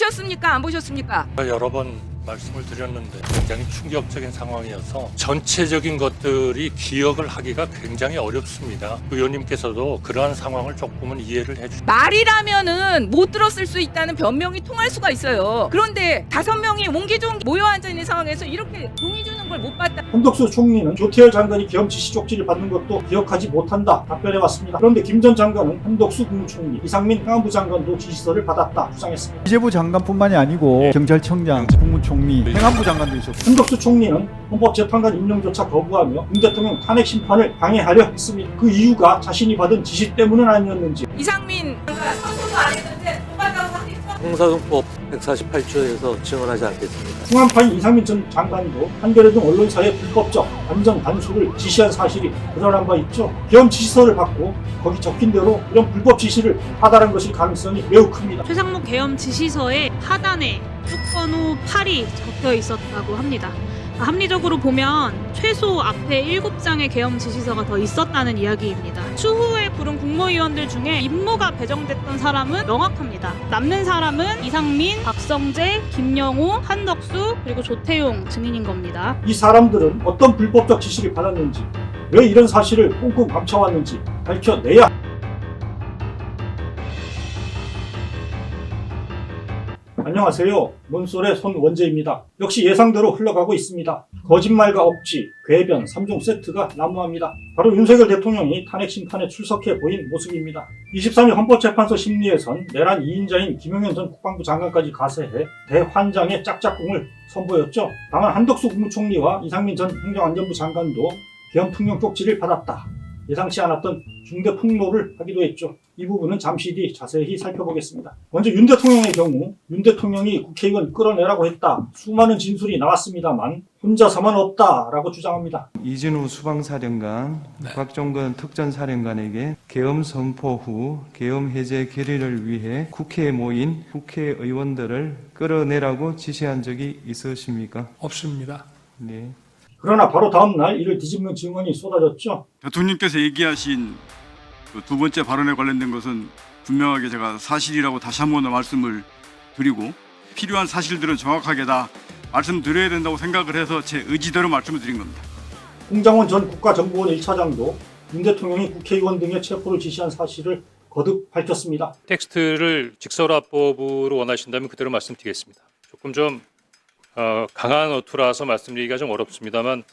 보셨습니까? 안 보셨습니까? 여러 번 말씀을 드렸는데 굉장히 충격적인 상황이어서 전체적인 것들이 기억을 하기가 굉장히 어렵습니다. 의원님께서도 그러한 상황을 조금은 이해를 해주시죠. 말이라면은 못 들었을 수 있다는 변명이 통할 수가 있어요. 그런데 5명이 옹기종기 모여 앉아 있는 상황에서 이렇게 동의 주는 걸 못 봤다. 한덕수 총리는 조태열 장관이 계엄 지시 쪽지를 받는 것도 기억하지 못한다 답변해왔습니다. 그런데 김 전 장관은 한덕수 국무총리, 이상민 행안부 장관도 지시서를 받았다 주장했습니다. 기재부 장관뿐만이 아니고 경찰청장, 국무총리, 행안부 장관도 있었고 한덕수 총리는 헌법재판관 임명조차 거부하며 윤 대통령 탄핵 심판을 방해하려 했습니다. 그 이유가 자신이 받은 지시 때문은 아니었는지. 이상민 선수도 안 했는데 똑같다고 확인했어. 형사정법 148조에서 지원하지 않겠습니다. 충암파인 이상민 전 장관도 한겨레 등 언론사의 불법적 완전 단속을 지시한 사실이 드러난 바 있죠. 계엄 지시서를 받고 거기 적힌 대로 이런 불법 지시를 하달한 것일 가능성이 매우 큽니다. 최상목 계엄 지시서에 하단에 쪽번호 8이 적혀 있었다고 합니다. 합리적으로 보면 최소 앞에 7장의 계엄 지시서가 더 있었다는 이야기입니다. 추후에 부른 국무위원들 중에 임무가 배정됐던 사람은 명확합니다. 남는 사람은 이상민, 박성재, 김영호, 한덕수 그리고 조태용 증인인 겁니다. 이 사람들은 어떤 불법적 지시를 받았는지, 왜 이런 사실을 꽁꽁 감춰왔는지 밝혀내야 합니다. 안녕하세요. 몬솔의 손원재입니다. 역시 예상대로 흘러가고 있습니다. 거짓말과 억지, 궤변 3종 세트가 난무합니다. 바로 윤석열 대통령이 탄핵 심판에 출석해 보인 모습입니다. 23일 헌법재판소 심리에선 내란 2인자인 김용현 전 국방부 장관까지 가세해 대환장의 짝짝꿍을 선보였죠. 다만 한덕수 국무총리와 이상민 전 행정안전부 장관도 계엄 특령 쪽지를 받았다. 예상치 않았던 중대 폭로를 하기도 했죠. 이 부분은 잠시 뒤 자세히 살펴보겠습니다. 먼저 윤 대통령의 경우 윤 대통령이 국회의원 끌어내라고 했다. 수많은 진술이 나왔습니다만 혼자서만 없다라고 주장합니다. 이진우 수방사령관, 곽종근 특전사령관에게 계엄 선포 후 계엄 해제 결의를 위해 국회에 모인 국회의원들을 끌어내라고 지시한 적이 있으십니까? 없습니다. 네. 그러나 바로 다음 날 이를 뒤집는 증언이 쏟아졌죠. 대통령께서 얘기하신 그 두 번째 발언에 관련된 것은 분명하게 제가 사실이라고 다시 한 번 더 말씀을 드리고 필요한 사실들은 정확하게 다 말씀드려야 된다고 생각을 해서 제 의지대로 말씀을 드린 겁니다. 홍장원 전 국가정보원 1차장도 윤 대통령이 국회의원 등의 체포를 지시한 사실을 거듭 밝혔습니다. 텍스트를 직설화법으로 원하신다면 그대로 말씀드리겠습니다. 조금 좀 강한 어투라서 말씀드리기가 좀 어렵습니다만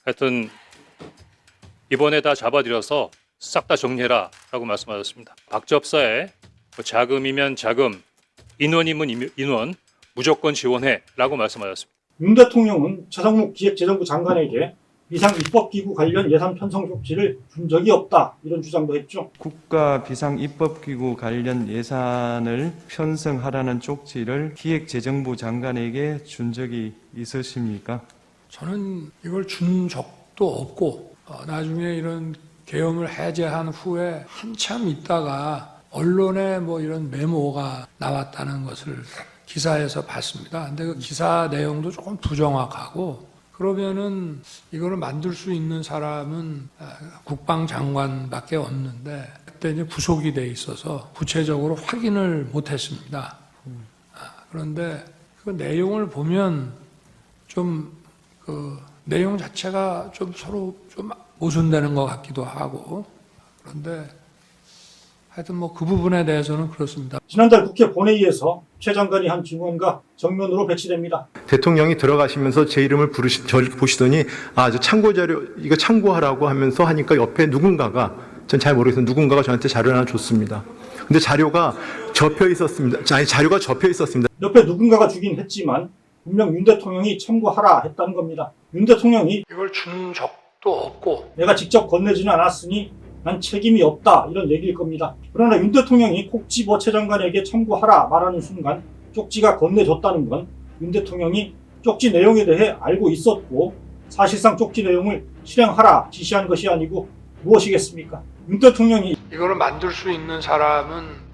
하여튼 이번에 다 잡아들여서 싹 다 정리해라 라고 말씀하셨습니다. 박접사에 자금이면 자금, 인원이면 인원 무조건 지원해 라고 말씀하셨습니다. 윤 대통령은 최상목 기획재정부 장관에게 비상 입법기구 관련 예산 편성 쪽지를 준 적이 없다 이런 주장도 했죠. 국가 비상입법기구 관련 예산을 편성하라는 쪽지를 기획재정부 장관에게 준 적이 있으십니까? 저는 이걸 준 적도 없고 나중에 이런 계엄을 해제한 후에 한참 있다가 언론에 뭐 이런 메모가 나왔다는 것을 기사에서 봤습니다. 근데 그 기사 내용도 조금 부정확하고 그러면은 이거를 만들 수 있는 사람은 국방장관밖에 없는데 그때 이제 구속이 돼 있어서 구체적으로 확인을 못했습니다. 그런데 그 내용을 보면 좀 그 내용 자체가 좀 서로 좀 모순되는 것 같기도 하고 그런데 하여튼 뭐 그 부분에 대해서는 그렇습니다. 지난달 국회 본회의에서 최 장관이 한 증언과 정면으로 배치됩니다. 대통령이 들어가시면서 제 이름을 저를 보시더니 저 참고 자료 이거 참고하라고 하면서 하니까 옆에 누군가가 전 잘 모르겠어요. 누군가가 저한테 자료를 하나 줬습니다. 근데 자료가 접혀 있었습니다. 자료가 접혀 있었습니다. 옆에 누군가가 주긴 했지만 분명 윤 대통령이 참고하라 했다는 겁니다. 윤 대통령이 이걸 준 적도 없고 내가 직접 건네지는 않았으니 난 책임이 없다 이런 얘기일 겁니다. 그러나 윤 대통령이 콕 집어 최 장관에게 참고하라 말하는 순간 쪽지가 건네졌다는 건 윤 대통령이 쪽지 내용에 대해 알고 있었고 사실상 쪽지 내용을 실행하라 지시한 것이 아니고 무엇이겠습니까? 윤 대통령이 이거를 만들 수 있는 사람은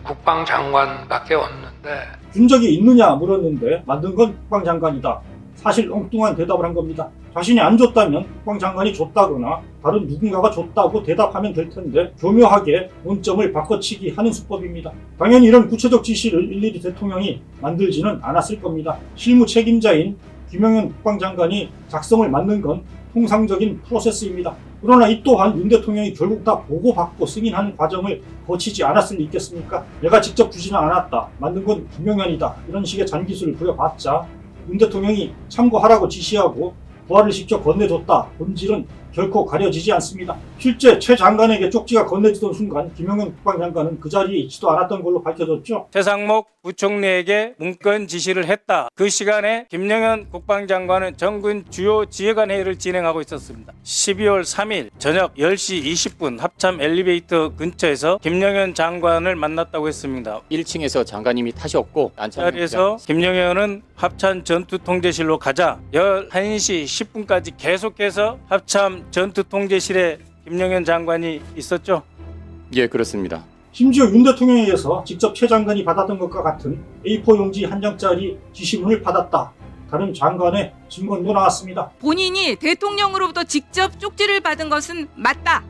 국방장관밖에 없는데 준 적이 있느냐 물었는데 만든 건 국방장관이다. 사실 엉뚱한 대답을 한 겁니다. 자신이 안 줬다면 국방장관이 줬다거나 다른 누군가가 줬다고 대답하면 될 텐데 교묘하게 논점을 바꿔치기 하는 수법입니다. 당연히 이런 구체적 지시를 일일이 대통령이 만들지는 않았을 겁니다. 실무 책임자인 김영현 국방장관이 작성을 맡는 건 통상적인 프로세스입니다. 그러나 이 또한 윤 대통령이 결국 다 보고받고 승인하는 과정을 거치지 않았을 리 있겠습니까? 내가 직접 주지는 않았다. 만든 건 김영현이다. 이런 식의 잔기술을 부려봤자 윤 대통령이 참고하라고 지시하고 부하를 직접 건네줬다. 본질은 결코 가려지지 않습니다. 실제 최 장관에게 쪽지가 건네지던 순간 김영현 국방장관은 그 자리에 있지도 않았던 걸로 밝혀졌죠. 최상목 부총리에게 문건 지시를 했다. 그 시간에 김영현 국방장관은 정군 주요 지휘관 회의를 진행하고 있었습니다. 12월 3일 저녁 10시 20분 합참 엘리베이터 근처에서 김영현 장관을 만났다고 했습니다. 1층에서 장관님이 타셨고 자리에서 김영현은 합참 전투통제실로 가자 11시 10분까지 계속해서 합참 전투통제실에 김영현 장관이 있었죠? 예, 그렇습니다. 심지어 윤 대통령에게서 직접 최 장관이 받았던 것과 같은 A4 용지 한 장짜리 지시문을 받았다. 다른 장관의 증언도 나왔습니다. 본인이 대통령으로부터 직접 쪽지를 받은 것은 맞다.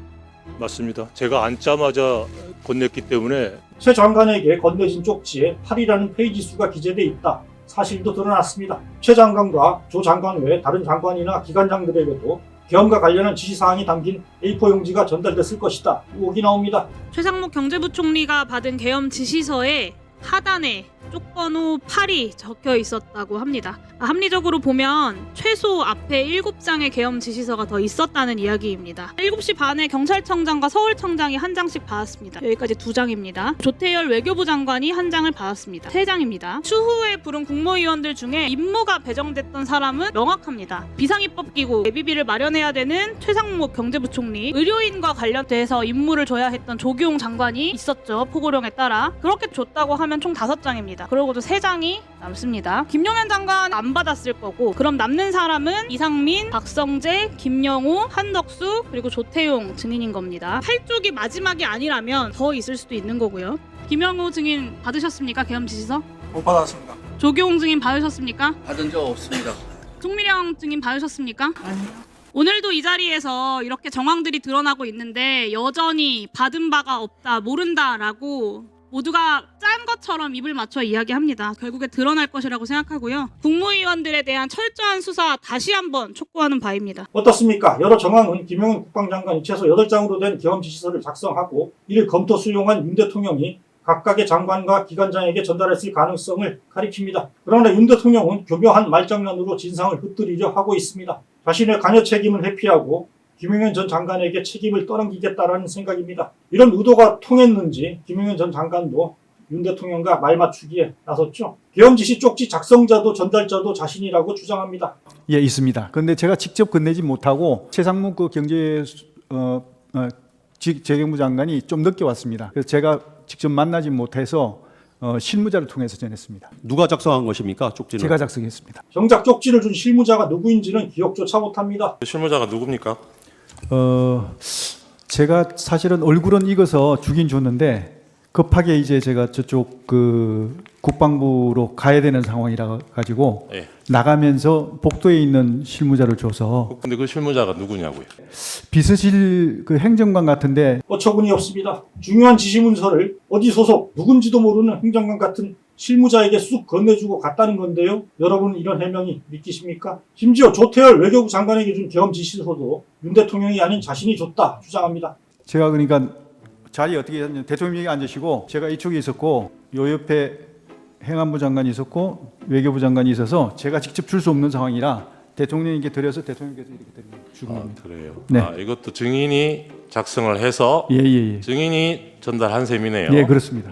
맞습니다. 제가 앉자마자 건넸기 때문에 최 장관에게 건네진 쪽지에 8이라는 페이지 수가 기재돼 있다. 사실도 드러났습니다. 최 장관과 조 장관 외 다른 장관이나 기관장들에게도 계엄과 관련한 지시사항이 담긴 A4 용지가 전달됐을 것이다. 의혹이 나옵니다. 최상목 경제부총리가 받은 계엄 지시서에 하단에 쪽번호 8이 적혀 있었다고 합니다. 합리적으로 보면 최소 앞에 7장의 계엄 지시서가 더 있었다는 이야기입니다. 7시 반에 경찰청장과 서울청장이 한 장씩 받았습니다. 여기까지 2장입니다. 조태열 외교부 장관이 한 장을 받았습니다. 3장입니다. 추후에 부른 국무위원들 중에 임무가 배정됐던 사람은 명확합니다. 비상입법기구 예비비를 마련해야 되는 최상목 경제부총리, 의료인과 관련돼서 임무를 줘야 했던 조규용 장관이 있었죠. 포고령에 따라. 그렇게 줬다고 하면 총 5장입니다. 그러고도 3장이 남습니다. 김용현 장관 안 받았을 거고, 그럼 남는 사람은 이상민, 박성재, 김영호, 한덕수 그리고 조태용 증인인 겁니다. 8쪽이 마지막이 아니라면 더 있을 수도 있는 거고요. 김영호 증인 받으셨습니까? 계엄 지시서? 못 받았습니다. 조교홍 증인 받으셨습니까? 받은 적 없습니다. 송미령 증인 받으셨습니까? 아니요. 오늘도 이 자리에서 이렇게 정황들이 드러나고 있는데 여전히 받은 바가 없다, 모른다라고 모두가 짠 것처럼 입을 맞춰 이야기합니다. 결국에 드러날 것이라고 생각하고요. 국무위원들에 대한 철저한 수사 다시 한번 촉구하는 바입니다. 어떻습니까? 여러 정황은 김영은 국방장관이 최소 8장으로 된 계엄 지시서를 작성하고 이를 검토 수용한 윤 대통령이 각각의 장관과 기관장에게 전달했을 가능성을 가리킵니다. 그러나 윤 대통령은 교묘한 말장난으로 진상을 흩뜨리려 하고 있습니다. 자신의 관여 책임을 회피하고 김영현 전 장관에게 책임을 떠넘기겠다라는 생각입니다. 이런 의도가 통했는지 김영현 전 장관도 윤 대통령과 말 맞추기에 나섰죠. 계엄 지시 쪽지 작성자도 전달자도 자신이라고 주장합니다. 예, 있습니다. 그런데 제가 직접 건네지 못하고 최상목 그 재경부 장관이 좀 늦게 왔습니다. 그래서 제가 직접 만나지 못해서 실무자를 통해서 전했습니다. 누가 작성한 것입니까? 쪽지를? 제가 작성했습니다. 정작 쪽지를 준 실무자가 누구인지는 기억조차 못합니다. 실무자가 누굽니까? 제가 사실은 얼굴은 익어서 주긴 줬는데 급하게 이제 제가 저쪽 그 국방부로 가야 되는 상황이라 가지고 예. 나가면서 복도에 있는 실무자를 줘서. 근데 그 실무자가 누구냐고요? 비서실 그 행정관 같은데 어처구니 없습니다. 중요한 지시문서를 어디 소속 누군지도 모르는 행정관 같은 실무자에게 쑥 건네주고 갔다는 건데요. 여러분 이런 해명이 믿기십니까? 심지어 조태열 외교부 장관에게 준 계엄 지시서도 윤 대통령이 아닌 자신이 줬다 주장합니다. 제가 그러니까 자리에 어떻게 했냐면 대통령이 앉으시고 제가 이쪽에 있었고 요 옆에 행안부 장관이 있었고 외교부 장관이 있어서 제가 직접 줄 수 없는 상황이라 대통령에게 드려서 대통령께서 이렇게 주는 겁니다. 그래요. 네. 이것도 증인이 작성을 해서 예. 증인이 전달한 셈이네요. 예, 그렇습니다.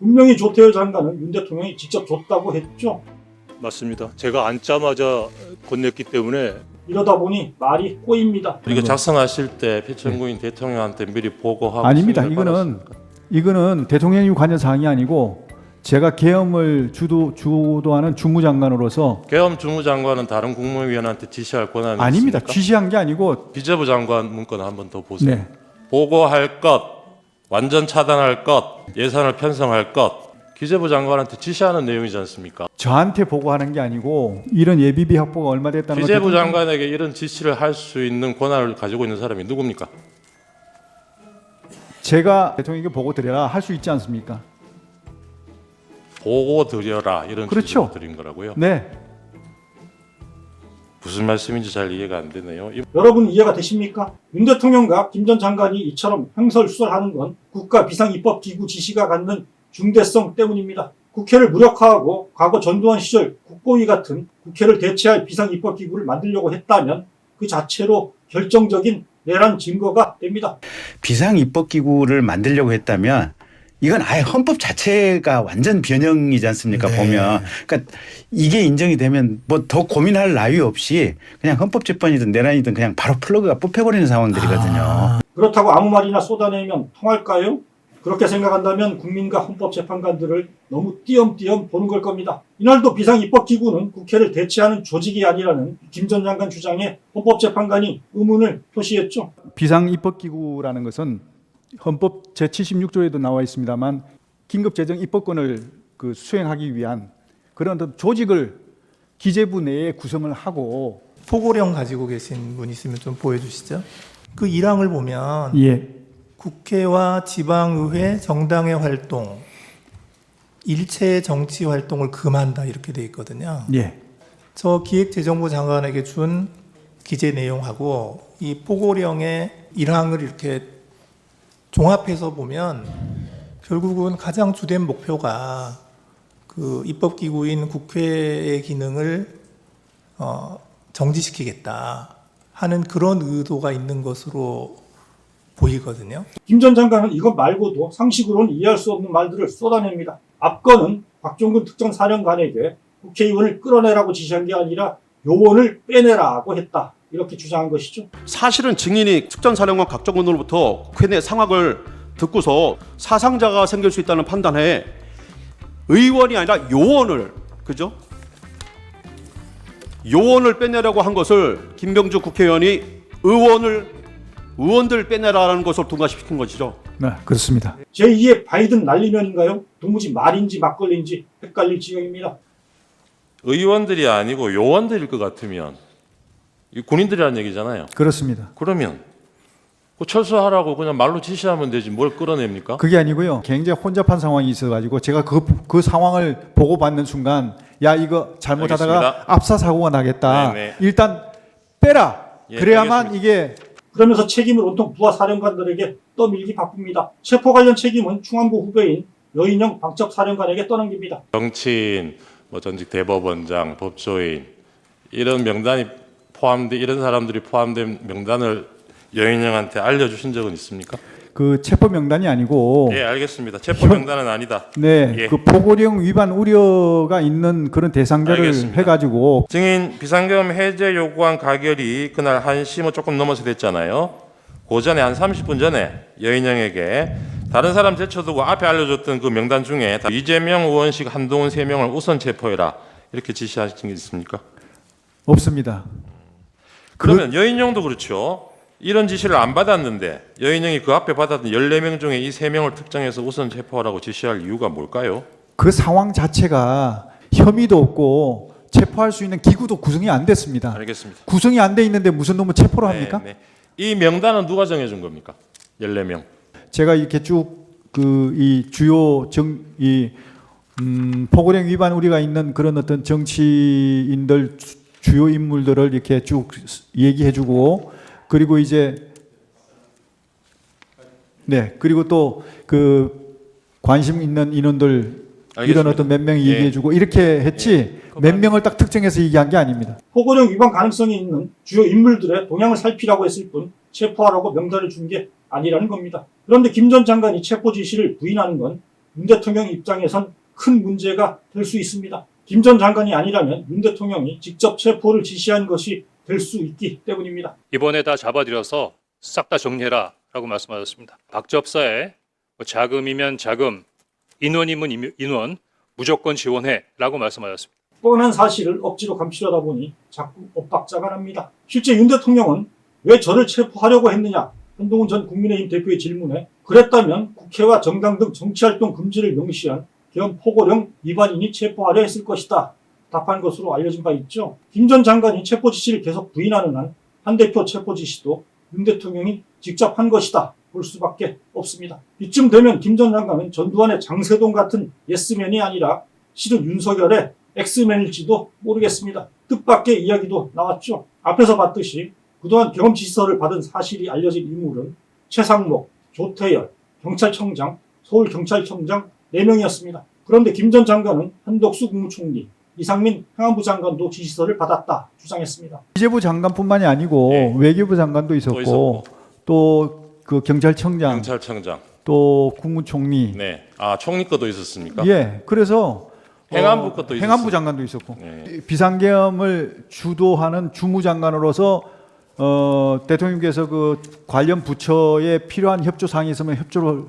분명히 조태열 장관은 윤 대통령이 직접 줬다고 했죠. 맞습니다. 제가 앉자마자 건넸기 때문에 이러다 보니 말이 꼬입니다. 이거 작성하실 때 표창구인 대통령한테 미리 보고하고 아닙니다. 이거는 대통령이 관여 사항이 아니고 제가 계엄을 주도하는 주무장관으로서 계엄 주무장관은 다른 국무위원한테 지시할 권한이 아닙니다. 있습니까? 지시한 게 아니고 기재부 장관 문건 한번 더 보세요. 네. 보고할 것, 완전 차단할 것, 예산을 편성할 것, 기재부 장관한테 지시하는 내용이지 않습니까? 저한테 보고하는 게 아니고 이런 예비비 확보가 얼마 됐다는 걸 기재부 대통령- 장관에게 이런 지시를 할 수 있는 권한을 가지고 있는 사람이 누굽니까? 제가 대통령에게 보고 드려라 할 수 있지 않습니까? 보고 드려라 이런 그렇죠. 지시를 드린 거라고요? 네. 무슨 말씀인지 잘 이해가 안 되네요. 여러분 이해가 되십니까? 윤 대통령과 김 전 장관이 이처럼 횡설수설하는 건 국가 비상입법기구 지시가 갖는 중대성 때문입니다. 국회를 무력화하고 과거 전두환 시절 국고위 같은 국회를 대체할 비상입법기구를 만들려고 했다면 그 자체로 결정적인 내란 증거가 됩니다. 비상입법기구를 만들려고 했다면 이건 아예 헌법 자체가 완전 변형이지 않습니까? 보면. 그러니까 이게 인정이 되면 뭐 더 고민할 나위 없이 그냥 헌법재판이든 내란이든 그냥 바로 플러그가 뽑혀버리는 상황들이거든요. 그렇다고 아무 말이나 쏟아내면 통할까요? 그렇게 생각한다면 국민과 헌법재판관들을 너무 띄엄띄엄 보는 걸 겁니다. 이날도 비상입법기구는 국회를 대체하는 조직이 아니라는 김 전 장관 주장에 헌법재판관이 의문을 표시했죠. 비상입법기구라는 것은 헌법 제76조에도 나와 있습니다만 긴급재정 입법권을 수행하기 위한 그런 어떤 조직을 기재부 내에 구성을 하고. 포고령 가지고 계신 분 있으면 좀 보여주시죠. 그 1항을 보면 예. 국회와 지방의회 정당의 활동, 일체 정치 활동을 금한다 이렇게 돼 있거든요. 예. 저 기획재정부 장관에게 준 기재 내용하고 이 포고령의 1항을 이렇게 종합해서 보면 결국은 가장 주된 목표가 그 입법기구인 국회의 기능을 정지시키겠다 하는 그런 의도가 있는 것으로 보이거든요. 김 전 장관은 이것 말고도 상식으로는 이해할 수 없는 말들을 쏟아냅니다. 앞건은 박종근 특전사령관에게 국회의원을 끌어내라고 지시한 게 아니라 요원을 빼내라고 했다. 이렇게 주장한 것이죠. 사실은 증인이 특전사령관 각종군으로부터 국회 내 상황을 듣고서 사상자가 생길 수 있다는 판단에 의원이 아니라 요원을, 그죠? 요원을 빼내라고 한 것을 김병주 국회의원이 의원들 빼내라는 것을 둔갑시킨 것이죠. 네, 그렇습니다. 제2의 바이든 날리면인가요? 도무지 말인지 막걸리인지 헷갈릴 지경입니다. 의원들이 아니고 요원들일 것 같으면 이 군인들이라는 얘기잖아요. 그렇습니다. 그러면 그 철수하라고 그냥 말로 지시하면 되지 뭘 끌어냅니까? 그게 아니고요. 굉장히 혼잡한 상황이 있어가지고 제가 그 상황을 보고받는 순간 야 이거 잘못하다가 알겠습니다. 압사 사고가 나겠다. 네네. 일단 빼라. 예, 그래야만 알겠습니다. 이게 그러면서 책임을 온통 부하 사령관들에게 떠밀기 바쁩니다. 체포 관련 책임은 충안부 후배인 여인영 방첩사령관에게 떠넘깁니다. 정치인, 뭐 전직 대법원장, 법조인 이런 명단이 포함된 이런 사람들이 포함된 명단을 여인영한테 알려주신 적은 있습니까? 그 체포 명단이 아니고. 예, 알겠습니다. 체포 명단은 아니다. 네, 예. 그 포고령 위반 우려가 있는 그런 대상자를 알겠습니다. 해가지고. 증인 비상계엄 해제 요구한 가결이 그날 1시 뭐 조금 넘어서 됐잖아요. 그 전에 한 30분 전에 여인영에게 다른 사람 제쳐두고 앞에 알려줬던 그 명단 중에 이재명, 우원식, 한동훈 3명을 우선 체포해라 이렇게 지시하신 게 있습니까? 없습니다. 그러면 여인영도 그렇죠. 이런 지시를 안 받았는데 여인영이 그 앞에 받았던 14명 중에 이 3명을 특정해서 우선 체포하라고 지시할 이유가 뭘까요? 그 상황 자체가 혐의도 없고 체포할 수 있는 기구도 구성이 안 됐습니다. 알겠습니다. 구성이 안 돼 있는데 무슨 놈을 체포를 합니까? 네. 이 명단은 누가 정해준 겁니까? 14명. 제가 이렇게 쭉 이 주요 포고령 위반 우리가 있는 그런 어떤 정치인들 주요 인물들을 이렇게 쭉 얘기해주고 그리고 이제 그리고 또 그 관심 있는 인원들 알겠습니다. 이런 어떤 몇 명이 예. 얘기해주고 이렇게 했지 몇 명을 딱 특정해서 얘기한 게 아닙니다. 포고령 위반 가능성이 있는 주요 인물들의 동향을 살피라고 했을 뿐 체포하라고 명단을 준 게 아니라는 겁니다. 그런데 김 전 장관이 체포 지시를 부인하는 건 윤 대통령 입장에선 큰 문제가 될 수 있습니다. 김 전 장관이 아니라면 윤 대통령이 직접 체포를 지시한 것이 될 수 있기 때문입니다. 이번에 다 잡아들여서 싹 다 정리해라 라고 말씀하셨습니다. 박접사에 자금이면 자금, 인원이면 인원, 무조건 지원해 라고 말씀하셨습니다. 뻔한 사실을 억지로 감추려다 보니 자꾸 엇박자가 납니다. 실제 윤 대통령은 왜 저를 체포하려고 했느냐? 한동훈 전 국민의힘 대표의 질문에 그랬다면 국회와 정당 등 정치활동 금지를 명시한 계엄 포고령 위반인이 체포하려 했을 것이다. 답한 것으로 알려진 바 있죠. 김 전 장관이 체포 지시를 계속 부인하는 한 한 대표 체포 지시도 윤 대통령이 직접 한 것이다 볼 수밖에 없습니다. 이쯤 되면 김 전 장관은 전두환의 장세동 같은 예스맨이 아니라 실은 윤석열의 엑스맨일지도 모르겠습니다. 뜻밖의 이야기도 나왔죠. 앞에서 봤듯이 그동안 계엄 지시서를 받은 사실이 알려진 인물은 최상목, 조태열, 경찰청장, 서울경찰청장 4명이었습니다. 그런데 김 전 장관은 한덕수 국무총리, 이상민 행안부 장관도 지시서를 받았다 주장했습니다. 기재부 장관뿐만이 아니고 네. 외교부 장관도 있었고 또 그 경찰청장, 또 국무총리. 네. 아, 총리 것도 있었습니까? 예. 그래서 행안부 것도 행안부 장관도 있었고 네. 비상계엄을 주도하는 주무장관으로서 대통령께서 그 관련 부처에 필요한 협조 사항이 있으면 협조를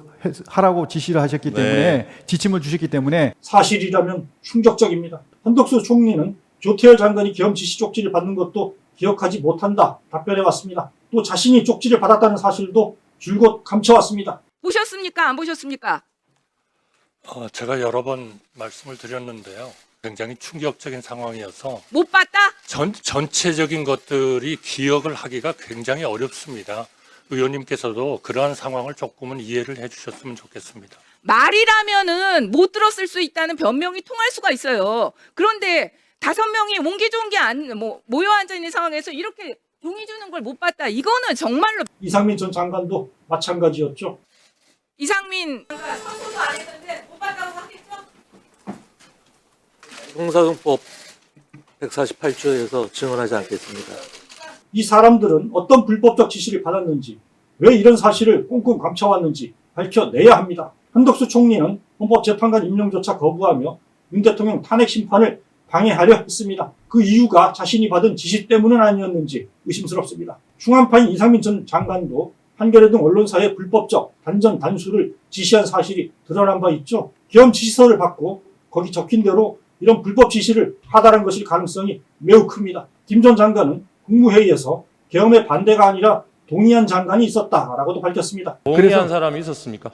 하라고 지시를 하셨기 때문에 지침을 주셨기 때문에 사실이라면 충격적입니다. 한덕수 총리는 조태열 장관이 계엄 지시 쪽지를 받는 것도 기억하지 못한다 답변해왔습니다. 또 자신이 쪽지를 받았다는 사실도 줄곧 감춰왔습니다. 보셨습니까? 안 보셨습니까? 제가 여러 번 말씀을 드렸는데요. 굉장히 충격적인 상황이어서 못 봤다? 전체적인 것들이 기억을 하기가 굉장히 어렵습니다. 의원님께서도 그러한 상황을 조금은 이해를 해주셨으면 좋겠습니다. 말이라면은 못 들었을 수 있다는 변명이 통할 수가 있어요. 그런데 5명이 옹기종기 모여 앉아 있는 상황에서 이렇게 동의 주는 걸 못 봤다. 이거는 정말로 이상민 전 장관도 마찬가지였죠. 이상민 선고도 안 했는데 못 봤다고 하겠죠? 형사정법 148조에서 증언하지 않겠습니다. 이 사람들은 어떤 불법적 지시를 받았는지, 왜 이런 사실을 꽁꽁 감춰왔는지 밝혀내야 합니다. 한덕수 총리는 헌법재판관 임명조차 거부하며 윤 대통령 탄핵 심판을 방해하려 했습니다. 그 이유가 자신이 받은 지시 때문은 아니었는지 의심스럽습니다. 중한파인 이상민 전 장관도 한겨레 등 언론사에 불법적 단전 단수를 지시한 사실이 드러난 바 있죠. 계엄 지시서를 받고 거기 적힌 대로 이런 불법 지시를 하달한 것일 가능성이 매우 큽니다. 김 전 장관은 국무회의에서 계엄의 반대가 아니라 동의한 장관이 있었다라고도 밝혔습니다. 동의한 사람이 있었습니까?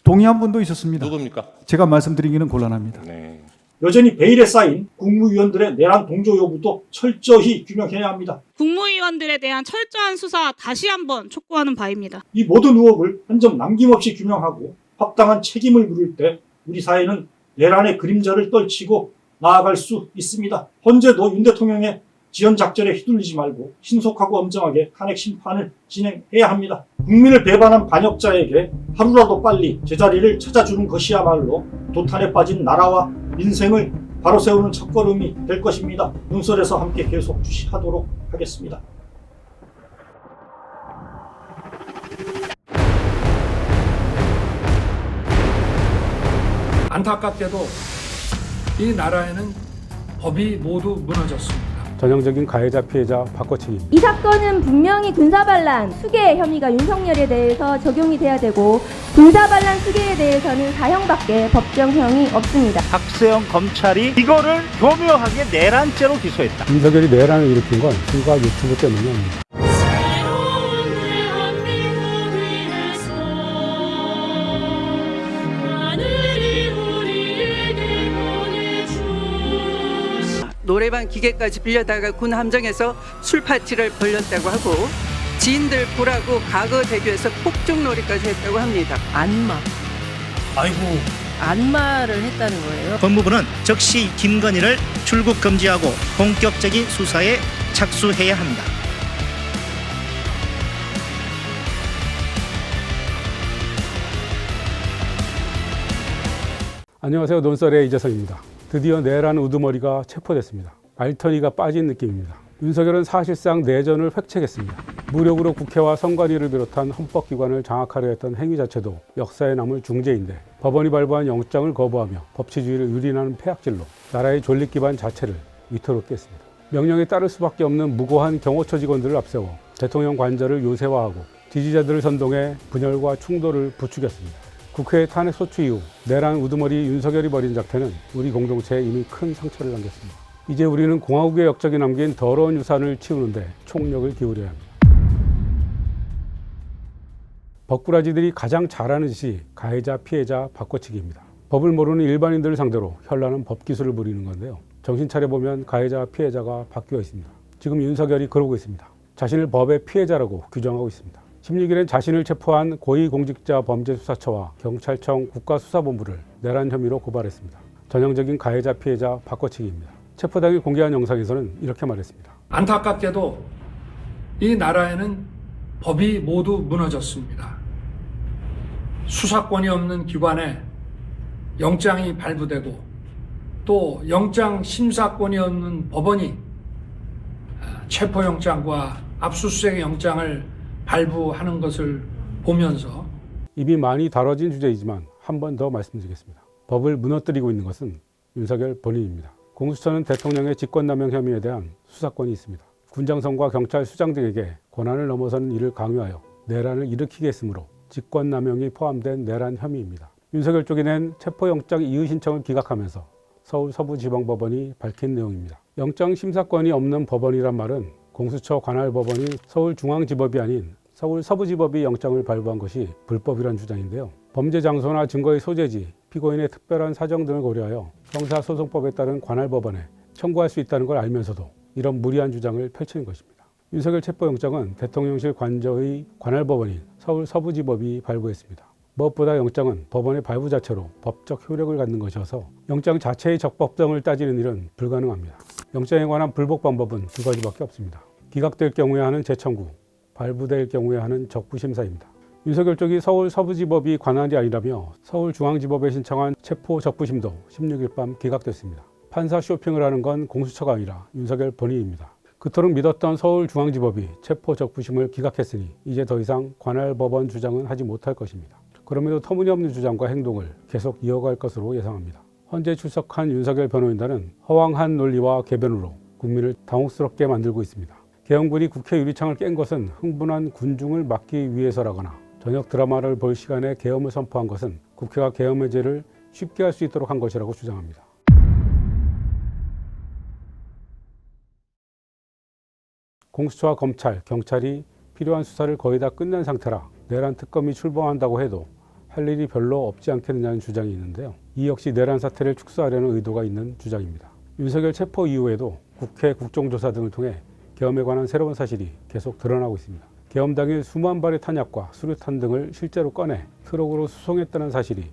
동의한 분도 있었습니다. 누굽니까? 제가 말씀드리기는 곤란합니다. 네. 여전히 베일에 쌓인 국무위원들의 내란 동조 여부도 철저히 규명해야 합니다. 국무위원들에 대한 철저한 수사 다시 한번 촉구하는 바입니다. 이 모든 의혹을 한 점 남김없이 규명하고 합당한 책임을 물을 때 우리 사회는 내란의 그림자를 떨치고 나아갈 수 있습니다. 헌재도 윤 대통령의 지연작전에 휘둘리지 말고 신속하고 엄정하게 탄핵 심판을 진행해야 합니다. 국민을 배반한 반역자에게 하루라도 빨리 제자리를 찾아주는 것이야말로 도탄에 빠진 나라와 민생을 바로 세우는 첫걸음이 될 것입니다. 논설에서 함께 계속 주시하도록 하겠습니다. 안타깝게도 이 나라에는 법이 모두 무너졌습니다. 전형적인 가해자 피해자 바꿔치기. 이 사건은 분명히 군사반란 수괴 혐의가 윤석열에 대해서 적용이 돼야 되고 군사반란 수괴에 대해서는 사형밖에 법정형이 없습니다. 박세영 검찰이 이거를 교묘하게 내란죄로 기소했다. 윤석열이 내란을 일으킨 건 불과 유튜브 때문이 아닙니다. 노래방 기계까지 빌려다가 군 함정에서 술 파티를 벌였다고 하고 지인들 보라고 과거 대교에서 폭죽놀이까지 했다고 합니다. 안마를 했다는 거예요. 법무부는 즉시 김건희를 출국 금지하고 본격적인 수사에 착수해야 합니다. 안녕하세요. 논설의 이재성입니다. 드디어 내란 우두머리가 체포됐습니다. 알터리가 빠진 느낌입니다. 윤석열은 사실상 내전을 획책했습니다. 무력으로 국회와 선관위를 비롯한 헌법기관을 장악하려 했던 행위 자체도 역사에 남을 중죄인데 법원이 발부한 영장을 거부하며 법치주의를 유린하는 폐악질로 나라의 존립 기반 자체를 위태롭게 했습니다. 명령에 따를 수밖에 없는 무고한 경호처 직원들을 앞세워 대통령 관저를 요새화하고 지지자들을 선동해 분열과 충돌을 부추겼습니다. 국회 탄핵 소추 이후 내란 우두머리 윤석열이 벌인 작태는 우리 공동체에 이미 큰 상처를 남겼습니다. 이제 우리는 공화국의 역적이 남긴 더러운 유산을 치우는데 총력을 기울여야 합니다. 법꾸라지들이 가장 잘하는 짓이 가해자 피해자 바꿔치기입니다. 법을 모르는 일반인들을 상대로 현란한 법기술을 부리는 건데요. 정신 차려보면 가해자와 피해자가 바뀌어 있습니다. 지금 윤석열이 그러고 있습니다. 자신을 법의 피해자라고 규정하고 있습니다. 16일엔 자신을 체포한 고위공직자범죄수사처와 경찰청 국가수사본부를 내란 혐의로 고발했습니다. 전형적인 가해자 피해자 바꿔치기입니다. 체포 당일 공개한 영상에서는 이렇게 말했습니다. 안타깝게도 이 나라에는 법이 모두 무너졌습니다. 수사권이 없는 기관에 영장이 발부되고 또 영장 심사권이 없는 법원이 체포영장과 압수수색 영장을 발부하는 것을 보면서 이미 많이 다뤄진 주제이지만 한 번 더 말씀드리겠습니다. 법을 무너뜨리고 있는 것은 윤석열 본인입니다. 공수처는 대통령의 직권남용 혐의에 대한 수사권이 있습니다. 군장성과 경찰 수장 등에게 권한을 넘어서는 일을 강요하여 내란을 일으키게 했으므로 직권남용이 포함된 내란 혐의입니다. 윤석열 쪽이 낸 체포영장 이의 신청을 기각하면서 서울 서부지방법원이 밝힌 내용입니다. 영장 심사권이 없는 법원이란 말은 공수처 관할 법원이 서울중앙지법이 아닌 서울 서부지법이 영장을 발부한 것이 불법이란 주장인데요. 범죄 장소나 증거의 소재지, 피고인의 특별한 사정 등을 고려하여 형사소송법에 따른 관할 법원에 청구할 수 있다는 걸 알면서도 이런 무리한 주장을 펼치는 것입니다. 윤석열 체포영장은 대통령실 관저의 관할 법원인 서울 서부지법이 발부했습니다. 무엇보다 영장은 법원의 발부 자체로 법적 효력을 갖는 것이어서 영장 자체의 적법성을 따지는 일은 불가능합니다. 영장에 관한 불복 방법은 두 가지밖에 없습니다. 기각될 경우에 하는 재청구, 발부될 경우에 하는 적부심사입니다. 윤석열 쪽이 서울 서부지법이 관할이 아니라며 서울중앙지법에 신청한 체포 적부심도 16일 밤 기각됐습니다. 판사 쇼핑을 하는 건 공수처가 아니라 윤석열 본인입니다. 그토록 믿었던 서울중앙지법이 체포 적부심을 기각했으니 이제 더 이상 관할 법원 주장은 하지 못할 것입니다. 그럼에도 터무니없는 주장과 행동을 계속 이어갈 것으로 예상합니다. 헌재 출석한 윤석열 변호인단은 허황한 논리와 궤변으로 국민을 당혹스럽게 만들고 있습니다. 계엄군이 국회 유리창을 깬 것은 흥분한 군중을 막기 위해서라거나 저녁 드라마를 볼 시간에 계엄을 선포한 것은 국회가 계엄 해제를 쉽게 할 수 있도록 한 것이라고 주장합니다. 공수처와 검찰, 경찰이 필요한 수사를 거의 다 끝낸 상태라 내란 특검이 출범한다고 해도 할 일이 별로 없지 않겠느냐는 주장이 있는데요. 이 역시 내란 사태를 축소하려는 의도가 있는 주장입니다. 윤석열 체포 이후에도 국회 국정조사 등을 통해 계엄에 관한 새로운 사실이 계속 드러나고 있습니다. 계엄 당일 수만 발의 탄약과 수류탄 등을 실제로 꺼내 트럭으로 수송했다는 사실이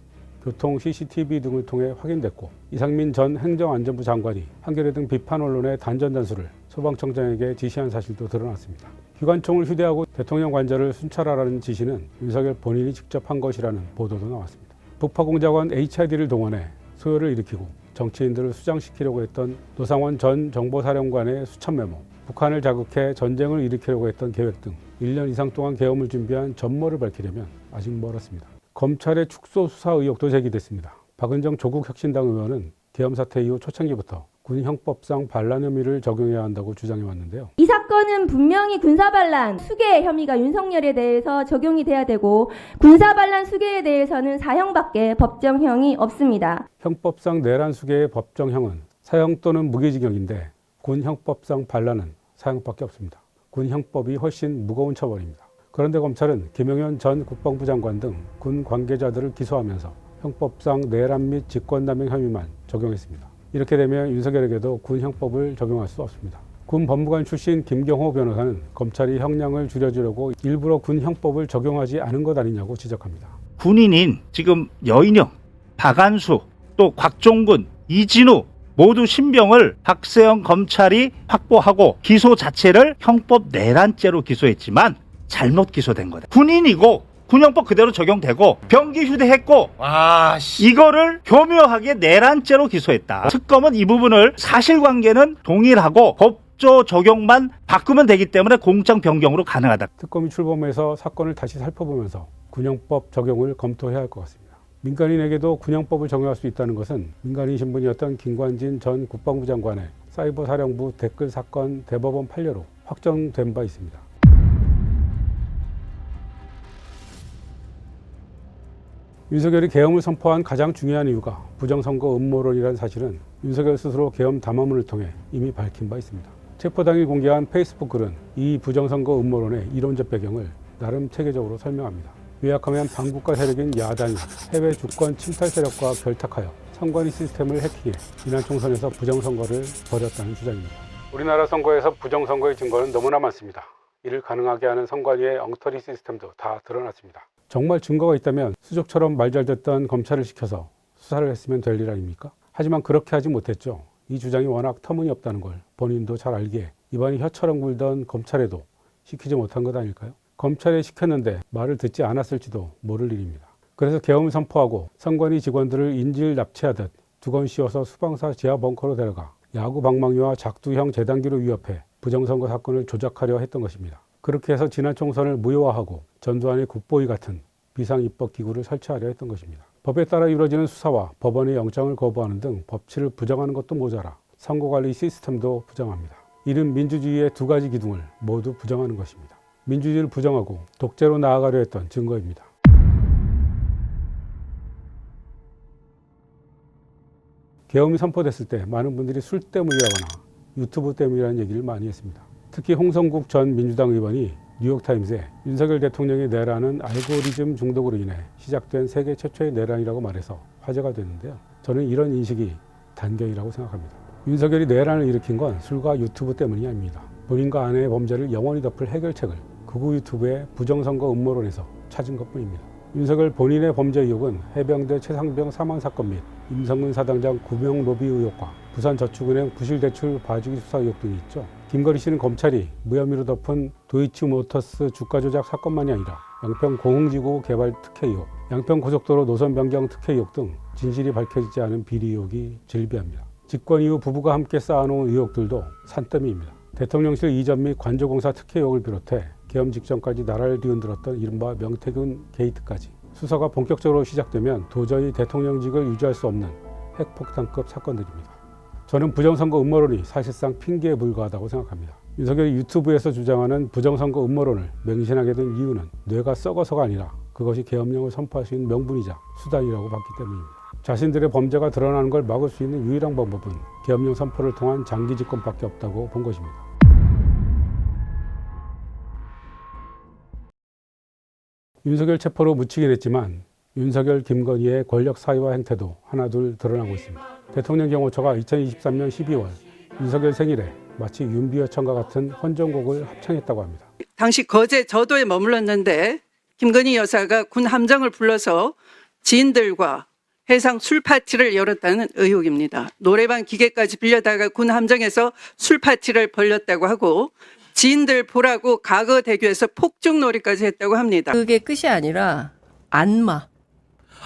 교통 CCTV 등을 통해 확인됐고 이상민 전 행정안전부 장관이 한겨레 등 비판 언론의 단전단수를 소방청장에게 지시한 사실도 드러났습니다. 기관총을 휴대하고 대통령 관저를 순찰하라는 지시는 윤석열 본인이 직접 한 것이라는 보도도 나왔습니다. 북파공작원 HID를 동원해 소요를 일으키고 정치인들을 수장시키려고 했던 노상원 전 정보사령관의 수천 메모, 북한을 자극해 전쟁을 일으키려고 했던 계획 등 1년 이상 동안 계엄을 준비한 전모를 밝히려면 아직 멀었습니다. 검찰의 축소 수사 의혹도 제기됐습니다. 박은정 조국혁신당 의원은 계엄 사태 이후 초창기부터 군 형법상 반란 혐의를 적용해야 한다고 주장해 왔는데요. 이 사건은 분명히 군사반란 수괴 혐의가 윤석열에 대해서 적용이 돼야 되고 군사반란 수괴에 대해서는 사형밖에 법정형이 없습니다. 형법상 내란 수괴의 법정형은 사형 또는 무기징역인데 군 형법상 반란은 사형밖에 없습니다. 군 형법이 훨씬 무거운 처벌입니다. 그런데 검찰은 김영현 전 국방부 장관 등 군 관계자들을 기소하면서 형법상 내란 및 직권남용 혐의만 적용했습니다. 이렇게 되면 윤석열에게도 군 형법을 적용할 수 없습니다. 군 법무관 출신 김경호 변호사는 검찰이 형량을 줄여주려고 일부러 군 형법을 적용하지 않은 것 아니냐고 지적합니다. 군인인 지금 여인영, 박안수, 또 곽종근, 이진우 모두 신병을 박세영 검찰이 확보하고 기소 자체를 형법 내란죄로 기소했지만 잘못 기소된 거다. 군인이고 군형법 그대로 적용되고 병기 휴대했고 이거를 교묘하게 내란죄로 기소했다. 특검은 이 부분을 사실관계는 동일하고 법조 적용만 바꾸면 되기 때문에 공장 변경으로 가능하다. 특검이 출범해서 사건을 다시 살펴보면서 군형법 적용을 검토해야 할 것 같습니다. 민간인에게도 군형법을 적용할 수 있다는 것은 민간인 신분이었던 김관진 전 국방부 장관의 사이버 사령부 댓글 사건 대법원 판례로 확정된 바 있습니다. 윤석열이 계엄을 선포한 가장 중요한 이유가 부정선거 음모론이라는 사실은 윤석열 스스로 계엄 담화문을 통해 이미 밝힌 바 있습니다. 체포 당일 공개한 페이스북 글은 이 부정선거 음모론의 이론적 배경을 나름 체계적으로 설명합니다. 요약하면 반국가 세력인 야당이 해외 주권 침탈 세력과 결탁하여 선관위 시스템을 해킹해 지난 총선에서 부정선거를 벌였다는 주장입니다. 우리나라 선거에서 부정선거의 증거는 너무나 많습니다. 이를 가능하게 하는 선관위의 엉터리 시스템도 다 드러났습니다. 정말 증거가 있다면 수족처럼 말 잘 듣던 검찰을 시켜서 수사를 했으면 될 일 아닙니까? 하지만 그렇게 하지 못했죠. 이 주장이 워낙 터무니없다는 걸 본인도 잘 알기에 입안이 혀처럼 굴던 검찰에도 시키지 못한 것 아닐까요? 검찰에 시켰는데 말을 듣지 않았을지도 모를 일입니다. 그래서 계엄을 선포하고 선관위 직원들을 인질 납치하듯 두건 씌워서 수방사 지하 벙커로 데려가 야구 방망이와 작두형 재단기로 위협해 부정선거 사건을 조작하려 했던 것입니다. 그렇게 해서 지난 총선을 무효화하고 전두환의 국보위 같은 비상입법기구를 설치하려 했던 것입니다. 법에 따라 이루어지는 수사와 법원의 영장을 거부하는 등 법치를 부정하는 것도 모자라 선거관리 시스템도 부정합니다. 이른 민주주의의 두 가지 기둥을 모두 부정하는 것입니다. 민주주의를 부정하고 독재로 나아가려 했던 증거입니다. 계엄이 선포됐을 때 많은 분들이 술 때문이라거나 유튜브 때문이라는 얘기를 많이 했습니다. 특히 홍성국 전 민주당 의원이 뉴욕타임스에 윤석열 대통령의 내란은 알고리즘 중독으로 인해 시작된 세계 최초의 내란이라고 말해서 화제가 됐는데요. 저는 이런 인식이 단견이라고 생각합니다. 윤석열이 내란을 일으킨 건 술과 유튜브 때문이 아닙니다. 본인과 아내의 범죄를 영원히 덮을 해결책을 극우 유튜브의 부정선거 음모론에서 찾은 것뿐입니다. 윤석열 본인의 범죄 의혹은 해병대 최상병 사망 사건 및 임성근 사단장 구명 로비 의혹과 부산저축은행 부실대출 봐주기 수사 의혹 등이 있죠. 김건희 씨는 검찰이 무혐의로 덮은 도이치모터스 주가 조작 사건만이 아니라 양평 공흥지구 개발 특혜 의혹, 양평 고속도로 노선 변경 특혜 의혹 등 진실이 밝혀지지 않은 비리 의혹이 질비합니다. 집권 이후 부부가 함께 쌓아놓은 의혹들도 산더미입니다. 대통령실 이전 및 관조공사 특혜 의혹을 비롯해 계엄 직전까지 나라를 뒤흔들었던 이른바 명태균 게이트까지 수사가 본격적으로 시작되면 도저히 대통령직을 유지할 수 없는 핵폭탄급 사건들입니다. 저는 부정선거 음모론이 사실상 핑계에 불과하다고 생각합니다. 윤석열이 유튜브에서 주장하는 부정선거 음모론을 맹신하게 된 이유는 뇌가 썩어서가 아니라 그것이 계엄령을 선포할 수 있는 명분이자 수단이라고 봤기 때문입니다. 자신들의 범죄가 드러나는 걸 막을 수 있는 유일한 방법은 계엄령 선포를 통한 장기 집권밖에 없다고 본 것입니다. 윤석열 체포로 묻히긴 했지만 윤석열, 김건희의 권력 사유와 행태도 하나둘 드러나고 있습니다. 대통령 경호처가 2023년 12월 윤석열 생일에 마치 윤비어천과 같은 헌정곡을 합창했다고 합니다. 당시 거제 저도에 머물렀는데 김건희 여사가 군 함정을 불러서 지인들과 해상 술 파티를 열었다는 의혹입니다. 노래방 기계까지 빌려다가 군 함정에서 술 파티를 벌였다고 하고 지인들 보라고 과거 대교에서 폭죽놀이까지 했다고 합니다. 그게 끝이 아니라 안마.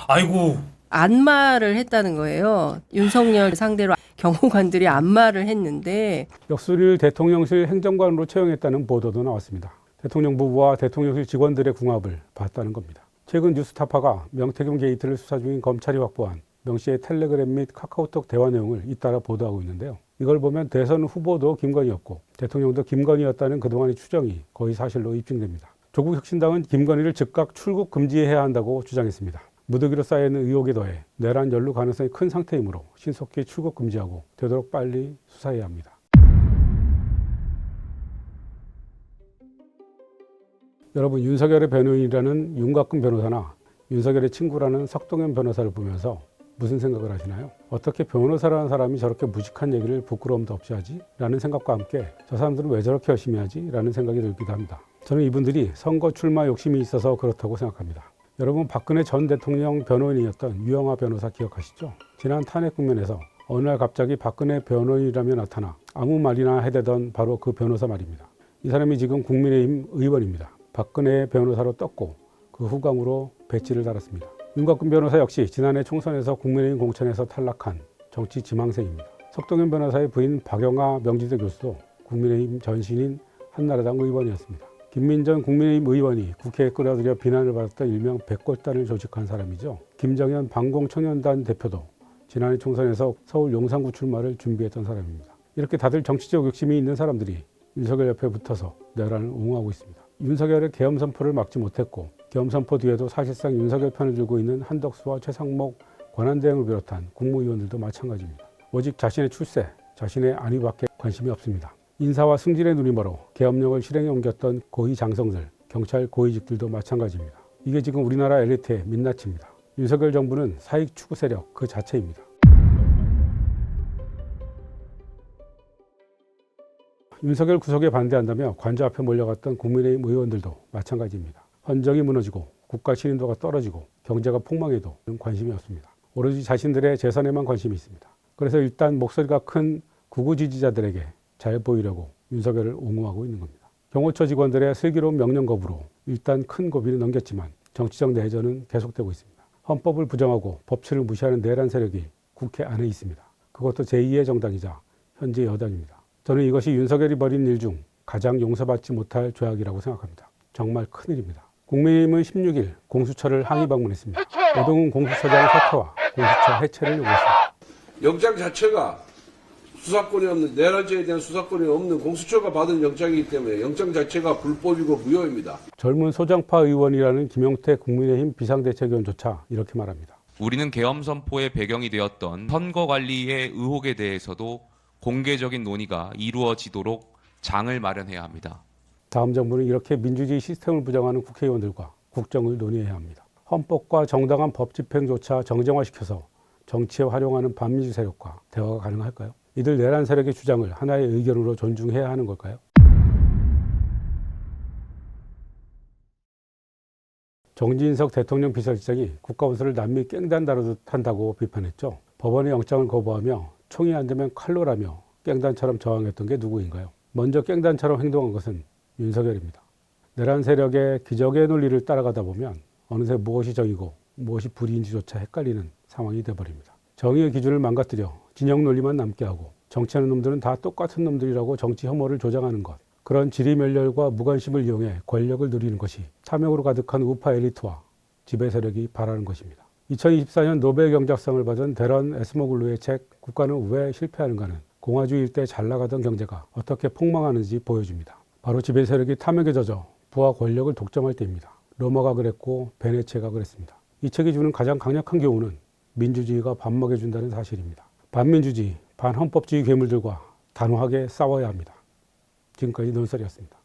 아이고. 안마를 했다는 거예요. 윤석열 상대로 경호관들이 안마를 했는데 역술을 대통령실 행정관으로 채용했다는 보도도 나왔습니다. 대통령 부부와 대통령실 직원들의 궁합을 봤다는 겁니다. 최근 뉴스타파가 명태균 게이트를 수사 중인 검찰이 확보한 명 씨의 텔레그램 및 카카오톡 대화 내용을 잇따라 보도하고 있는데요. 이걸 보면 대선 후보도 김건희였고 대통령도 김건희였다는 그동안의 추정이 거의 사실로 입증됩니다. 조국 혁신당은 김건희를 즉각 출국 금지해야 한다고 주장했습니다. 무더기로 쌓여있는 의혹에 더해 내란 연루 가능성이 큰 상태이므로 신속히 출국 금지하고 되도록 빨리 수사해야 합니다. 여러분, 윤석열의 변호인이라는 윤곽근 변호사나 윤석열의 친구라는 석동현 변호사를 보면서 무슨 생각을 하시나요? 어떻게 변호사라는 사람이 저렇게 무식한 얘기를 부끄러움도 없이 하지? 라는 생각과 함께 저 사람들은 왜 저렇게 열심히 하지? 라는 생각이 들기도 합니다. 저는 이분들이 선거 출마 욕심이 있어서 그렇다고 생각합니다. 여러분, 박근혜 전 대통령 변호인이었던 유영하 변호사 기억하시죠? 지난 탄핵 국면에서 어느 날 갑자기 박근혜 변호인이라며 나타나 아무 말이나 해대던 바로 그 변호사 말입니다. 이 사람이 지금 국민의힘 의원입니다. 박근혜 변호사로 떴고 그 후광으로 배지를 달았습니다. 윤곽근 변호사 역시 지난해 총선에서 국민의힘 공천에서 탈락한 정치 지망생입니다. 석동현 변호사의 부인 박영하 명지대 교수도 국민의힘 전신인 한나라당 의원이었습니다. 김민전 국민의힘 의원이 국회에 끌어들여 비난을 받았던 일명 백골단을 조직한 사람이죠. 김정현 방공청년단 대표도 지난해 총선에서 서울 용산구 출마를 준비했던 사람입니다. 이렇게 다들 정치적 욕심이 있는 사람들이 윤석열 옆에 붙어서 내란을 옹호하고 있습니다. 윤석열의 계엄 선포를 막지 못했고 계엄 선포 뒤에도 사실상 윤석열 편을 들고 있는 한덕수와 최상목 권한대행을 비롯한 국무위원들도 마찬가지입니다. 오직 자신의 출세, 자신의 안위밖에 관심이 없습니다. 인사와 승진의 눈이 멀어 계엄령을 실행에 옮겼던 고위 장성들, 경찰 고위직들도 마찬가지입니다. 이게 지금 우리나라 엘리트의 민낯입니다. 윤석열 정부는 사익 추구 세력 그 자체입니다. 윤석열 구속에 반대한다며 관저 앞에 몰려갔던 국민의힘 의원들도 마찬가지입니다. 헌정이 무너지고 국가 신인도가 떨어지고 경제가 폭망해도 관심이 없습니다. 오로지 자신들의 재산에만 관심이 있습니다. 그래서 일단 목소리가 큰 극우 지지자들에게 잘 보이려고 윤석열을 옹호하고 있는 겁니다. 경호처 직원들의 슬기로운 명령 거부로 일단 큰 고비를 넘겼지만 정치적 내전은 계속되고 있습니다. 헌법을 부정하고 법치를 무시하는 내란 세력이 국회 안에 있습니다. 그것도 제2의 정당이자 현재 여당입니다. 저는 이것이 윤석열이 벌인 일 중 가장 용서받지 못할 죄악이라고 생각합니다. 정말 큰일입니다. 국민의힘은 16일 공수처를 항의 방문했습니다. 오동훈 공수처장 사퇴와 공수처 해체를 요구했습니다. 영장 자체가 수사권이 없는, 내란죄에 대한 수사권이 없는 공수처가 받은 영장이기 때문에 영장 자체가 불법이고 무효입니다. 젊은 소장파 의원이라는 김용태 국민의힘 비상대책위원조차 이렇게 말합니다. 우리는 계엄 선포의 배경이 되었던 선거 관리의 의혹에 대해서도 공개적인 논의가 이루어지도록 장을 마련해야 합니다. 다음 정부는 이렇게 민주주의 시스템을 부정하는 국회의원들과 국정을 논의해야 합니다. 헌법과 정당한 법 집행조차 정쟁화시켜서 정치에 활용하는 반민주 세력과 대화가 가능할까요? 이들 내란 세력의 주장을 하나의 의견으로 존중해야 하는 걸까요? 정진석 대통령 비서실장이 국가원수를 남미 깽단 다루듯 한다고 비판했죠. 법원의 영장을 거부하며 총이 안 되면 칼로라며 깽단처럼 저항했던 게 누구인가요? 먼저 깽단처럼 행동한 것은 윤석열입니다. 내란 세력의 기적의 논리를 따라가다 보면 어느새 무엇이 정이고 무엇이 불의인지조차 헷갈리는 상황이 돼버립니다. 정의의 기준을 망가뜨려 진영 논리만 남게 하고 정치하는 놈들은 다 똑같은 놈들이라고 정치 혐오를 조장하는 것, 그런 지리멸렬과 무관심을 이용해 권력을 누리는 것이 탐욕으로 가득한 우파 엘리트와 지배 세력이 바라는 것입니다. 2024년 노벨 경제학상을 받은 데런 에스모글루의 책 국가는 왜 실패하는가는 공화주의 일대 잘 나가던 경제가 어떻게 폭망하는지 보여줍니다. 바로 지배 세력이 탐욕에 젖어 부와 권력을 독점할 때입니다. 로마가 그랬고 베네치아가 그랬습니다. 이 책이 주는 가장 강력한 교훈은 민주주의가 밥 먹여준다는 사실입니다. 반민주주의, 반헌법주의 괴물들과 단호하게 싸워야 합니다. 지금까지 논설이었습니다.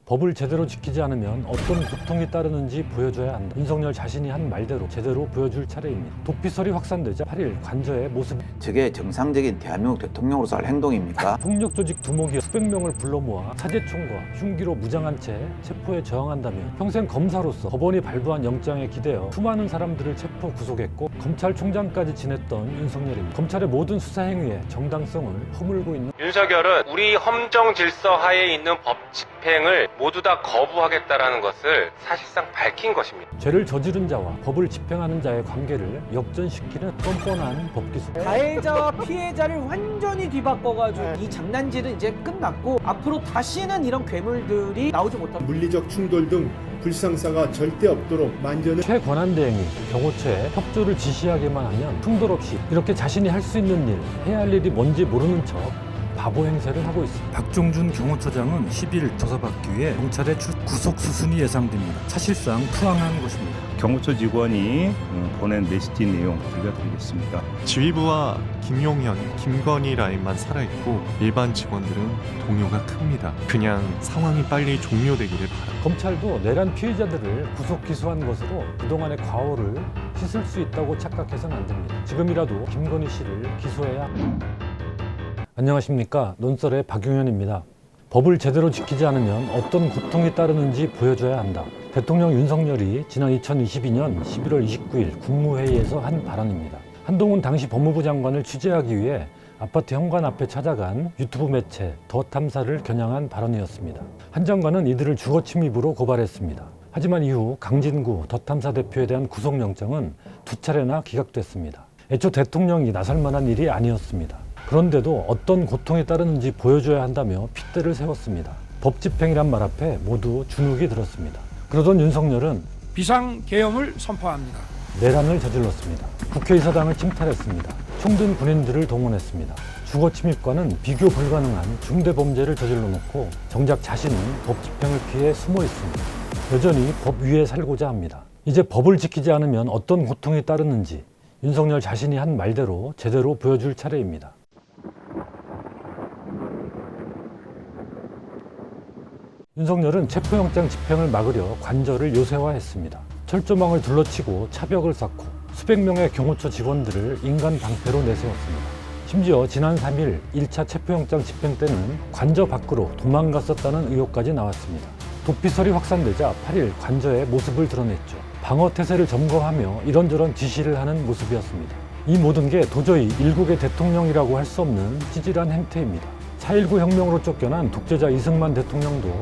법을 제대로 지키지 않으면 어떤 고통이 따르는지 보여줘야 한다. 윤석열 자신이 한 말대로 제대로 보여줄 차례입니다. 도피설이 확산되자 8일 관저의 모습. 저게 정상적인 대한민국 대통령으로서 할 행동입니까? 폭력 조직 두목이 수백 명을 불러 모아 사제총과 흉기로 무장한 채 체포에 저항한다면 평생 검사로서 법원이 발부한 영장에 기대어 수많은 사람들을 체포 구속했고 검찰총장까지 지냈던 윤석열입니다. 검찰의 모든 수사 행위에 정당성을 허물고 있는 윤석열은 우리 헌정 질서 하에 있는 법 집행을 모두 다 거부하겠다라는 것을 사실상 밝힌 것입니다. 죄를 저지른 자와 법을 집행하는 자의 관계를 역전시키는 뻔뻔한 법기술. 가해자와 피해자를 완전히 뒤바꿔가지고 이 장난질은 이제 끝났고 앞으로 다시는 이런 괴물들이 나오지 못합니다. 물리적 충돌 등 불상사가 절대 없도록 만전을. 최권한대행이 경호처에 협조를 지시하기만 하면 충돌 없이 이렇게 자신이 할 수 있는 일, 해야 할 일이 뭔지 모르는 척 바보 행세를 하고 있습니다. 박종준 경호처장은 10일 조사받기 위해 경찰의 구속 수순이 예상됩니다. 사실상 투항한 것입니다. 경호처 직원이 보낸 메시지 내용 들려드리겠습니다. 지휘부와 김용현, 김건희 라인만 살아있고 일반 직원들은 동요가 큽니다. 그냥 상황이 빨리 종료되기를 바랍니다. 검찰도 내란 피해자들을 구속 기소한 것으로 그동안의 과오를 씻을 수 있다고 착각해서는 안 됩니다. 지금이라도 김건희 씨를 기소해야 합니다. 안녕하십니까. 논설의 박용현입니다. 법을 제대로 지키지 않으면 어떤 고통이 따르는지 보여줘야 한다. 대통령 윤석열이 지난 2022년 11월 29일 국무회의에서 한 발언입니다. 한동훈 당시 법무부 장관을 취재하기 위해 아파트 현관 앞에 찾아간 유튜브 매체 더 탐사를 겨냥한 발언이었습니다. 한 장관은 이들을 주거침입으로 고발했습니다. 하지만 이후 강진구 더 탐사 대표에 대한 구속영장은 2차례나 기각됐습니다. 애초 대통령이 나설 만한 일이 아니었습니다. 그런데도 어떤 고통이 따르는지 보여줘야 한다며 핏대를 세웠습니다. 법 집행이란 말 앞에 모두 주눅이 들었습니다. 그러던 윤석열은 비상계엄을 선포합니다. 내란을 저질렀습니다. 국회의사당을 침탈했습니다. 총든 군인들을 동원했습니다. 주거침입과는 비교 불가능한 중대범죄를 저질러 놓고 정작 자신은 법 집행을 피해 숨어 있습니다. 여전히 법 위에 살고자 합니다. 이제 법을 지키지 않으면 어떤 고통이 따르는지 윤석열 자신이 한 말대로 제대로 보여줄 차례입니다. 윤석열은 체포영장 집행을 막으려 관저를 요새화했습니다. 철조망을 둘러치고 차벽을 쌓고 수백 명의 경호처 직원들을 인간 방패로 내세웠습니다. 심지어 지난 3일 1차 체포영장 집행 때는 관저 밖으로 도망갔었다는 의혹까지 나왔습니다. 도피설이 확산되자 8일 관저의 모습을 드러냈죠. 방어 태세를 점검하며 이런저런 지시를 하는 모습이었습니다. 이 모든 게 도저히 일국의 대통령이라고 할 수 없는 찌질한 행태입니다. 4.19 혁명으로 쫓겨난 독재자 이승만 대통령도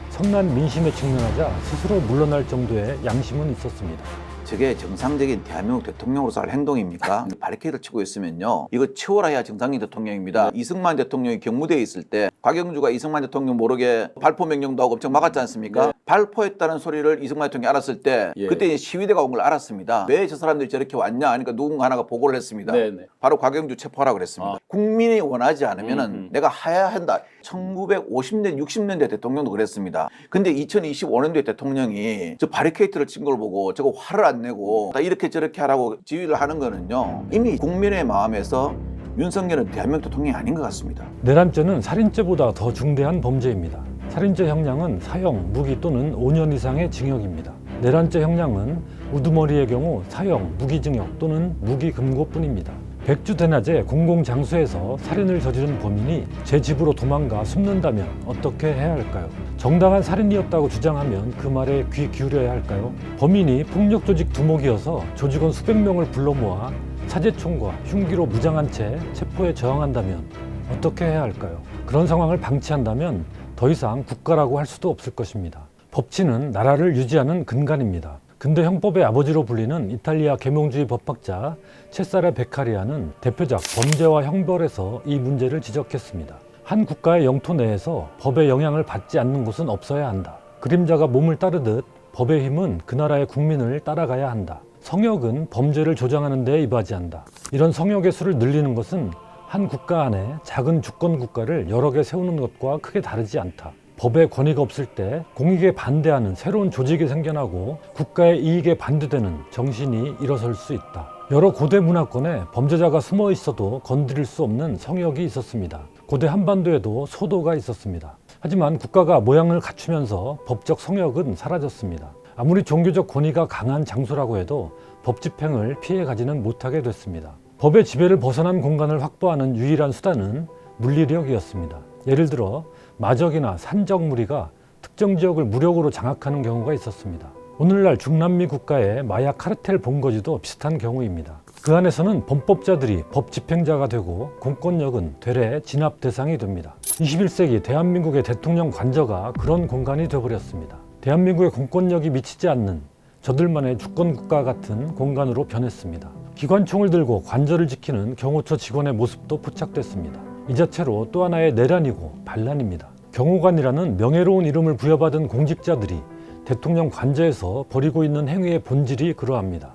선난 민심에 직면하자 스스로 물러날 정도의 양심은 있었습니다. 저게 정상적인 대한민국 대통령으로서 할 행동입니까? 바리케이드를 치고 있으면요, 이거 치워라 해야 정상적인 대통령입니다. 이승만 대통령이 경무대에 있을 때 곽영주가 이승만 대통령 모르게 발포 명령도 하고 엄청 막았지 않습니까? 네. 발포했다는 소리를 이승만 대통령이 알았을 때 그때 시위대가 온 걸 알았습니다. 왜 저 사람들이 저렇게 왔냐 하니까 누군가 하나가 보고를 했습니다. 바로 곽영주 체포하라고 그랬습니다. 국민이 원하지 않으면은 내가 해야 한다. 1950년 60년대 대통령도 그랬습니다. 근데 2025년도에 대통령이 저 바리케이트를 친 걸 보고 저거 화를 안 내고 다 이렇게 저렇게 하라고 지휘를 하는 거는요, 이미 국민의 마음에서 윤석열은 대한민국 대통령이 아닌 것 같습니다. 내란죄는 살인죄보다 더 중대한 범죄입니다. 살인죄 형량은 사형, 무기 또는 5년 이상의 징역입니다. 내란죄 형량은 우두머리의 경우 사형, 무기징역 또는 무기금고뿐입니다. 백주대낮에 공공장소에서 살인을 저지른 범인이 제 집으로 도망가 숨는다면 어떻게 해야 할까요? 정당한 살인이었다고 주장하면 그 말에 귀 기울여야 할까요? 범인이 폭력조직 두목이어서 조직원 수백 명을 불러 모아 사제총과 흉기로 무장한 채 체포에 저항한다면 어떻게 해야 할까요? 그런 상황을 방치한다면 더 이상 국가라고 할 수도 없을 것입니다. 법치는 나라를 유지하는 근간입니다. 근대 형법의 아버지로 불리는 이탈리아 계몽주의 법학자 체사레 베카리아는 대표작 범죄와 형벌에서 이 문제를 지적했습니다. 한 국가의 영토 내에서 법의 영향을 받지 않는 곳은 없어야 한다. 그림자가 몸을 따르듯 법의 힘은 그 나라의 국민을 따라가야 한다. 성역은 범죄를 조장하는 데 이바지한다. 이런 성역의 수를 늘리는 것은 한 국가 안에 작은 주권 국가를 여러 개 세우는 것과 크게 다르지 않다. 법의 권위가 없을 때 공익에 반대하는 새로운 조직이 생겨나고 국가의 이익에 반대되는 정신이 일어설 수 있다. 여러 고대 문화권에 범죄자가 숨어 있어도 건드릴 수 없는 성역이 있었습니다. 고대 한반도에도 소도가 있었습니다. 하지만 국가가 모양을 갖추면서 법적 성역은 사라졌습니다. 아무리 종교적 권위가 강한 장소라고 해도 법 집행을 피해가지는 못하게 됐습니다. 법의 지배를 벗어난 공간을 확보하는 유일한 수단은 물리력이었습니다. 예를 들어 마적이나 산적 무리가 특정 지역을 무력으로 장악하는 경우가 있었습니다. 오늘날 중남미 국가의 마약 카르텔 본거지도 비슷한 경우입니다. 그 안에서는 범법자들이 법 집행자가 되고 공권력은 되레 진압 대상이 됩니다. 21세기 대한민국의 대통령 관저가 그런 공간이 되어버렸습니다. 대한민국의 공권력이 미치지 않는 저들만의 주권국가 같은 공간으로 변했습니다. 기관총을 들고 관저를 지키는 경호처 직원의 모습도 포착됐습니다. 이 자체로 또 하나의 내란이고 반란입니다. 경호관이라는 명예로운 이름을 부여받은 공직자들이 대통령 관저에서 벌이고 있는 행위의 본질이 그러합니다.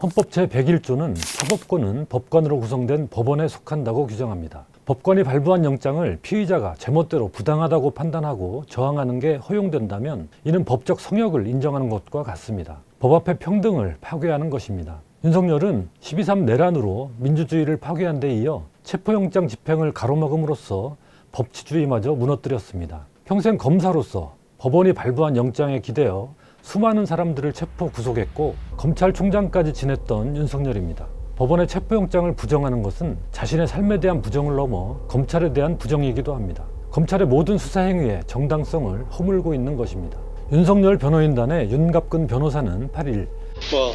헌법 제101조는 사법권은 법관으로 구성된 법원에 속한다고 규정합니다. 법관이 발부한 영장을 피의자가 제멋대로 부당하다고 판단하고 저항하는 게 허용된다면 이는 법적 성역을 인정하는 것과 같습니다. 법 앞에 평등을 파괴하는 것입니다. 윤석열은 12.3 내란으로 민주주의를 파괴한 데 이어 체포영장 집행을 가로막음으로써 법치주의마저 무너뜨렸습니다. 평생 검사로서 법원이 발부한 영장에 기대어 수많은 사람들을 체포 구속했고 검찰총장까지 지냈던 윤석열입니다. 법원의 체포영장을 부정하는 것은 자신의 삶에 대한 부정을 넘어 검찰에 대한 부정이기도 합니다. 검찰의 모든 수사행위의 정당성을 허물고 있는 것입니다. 윤석열 변호인단의 윤갑근 변호사는 8일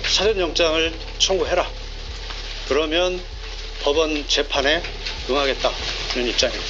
사전영장을 청구해라. 그러면 법원 재판에 응하겠다. 이런 입장입니다.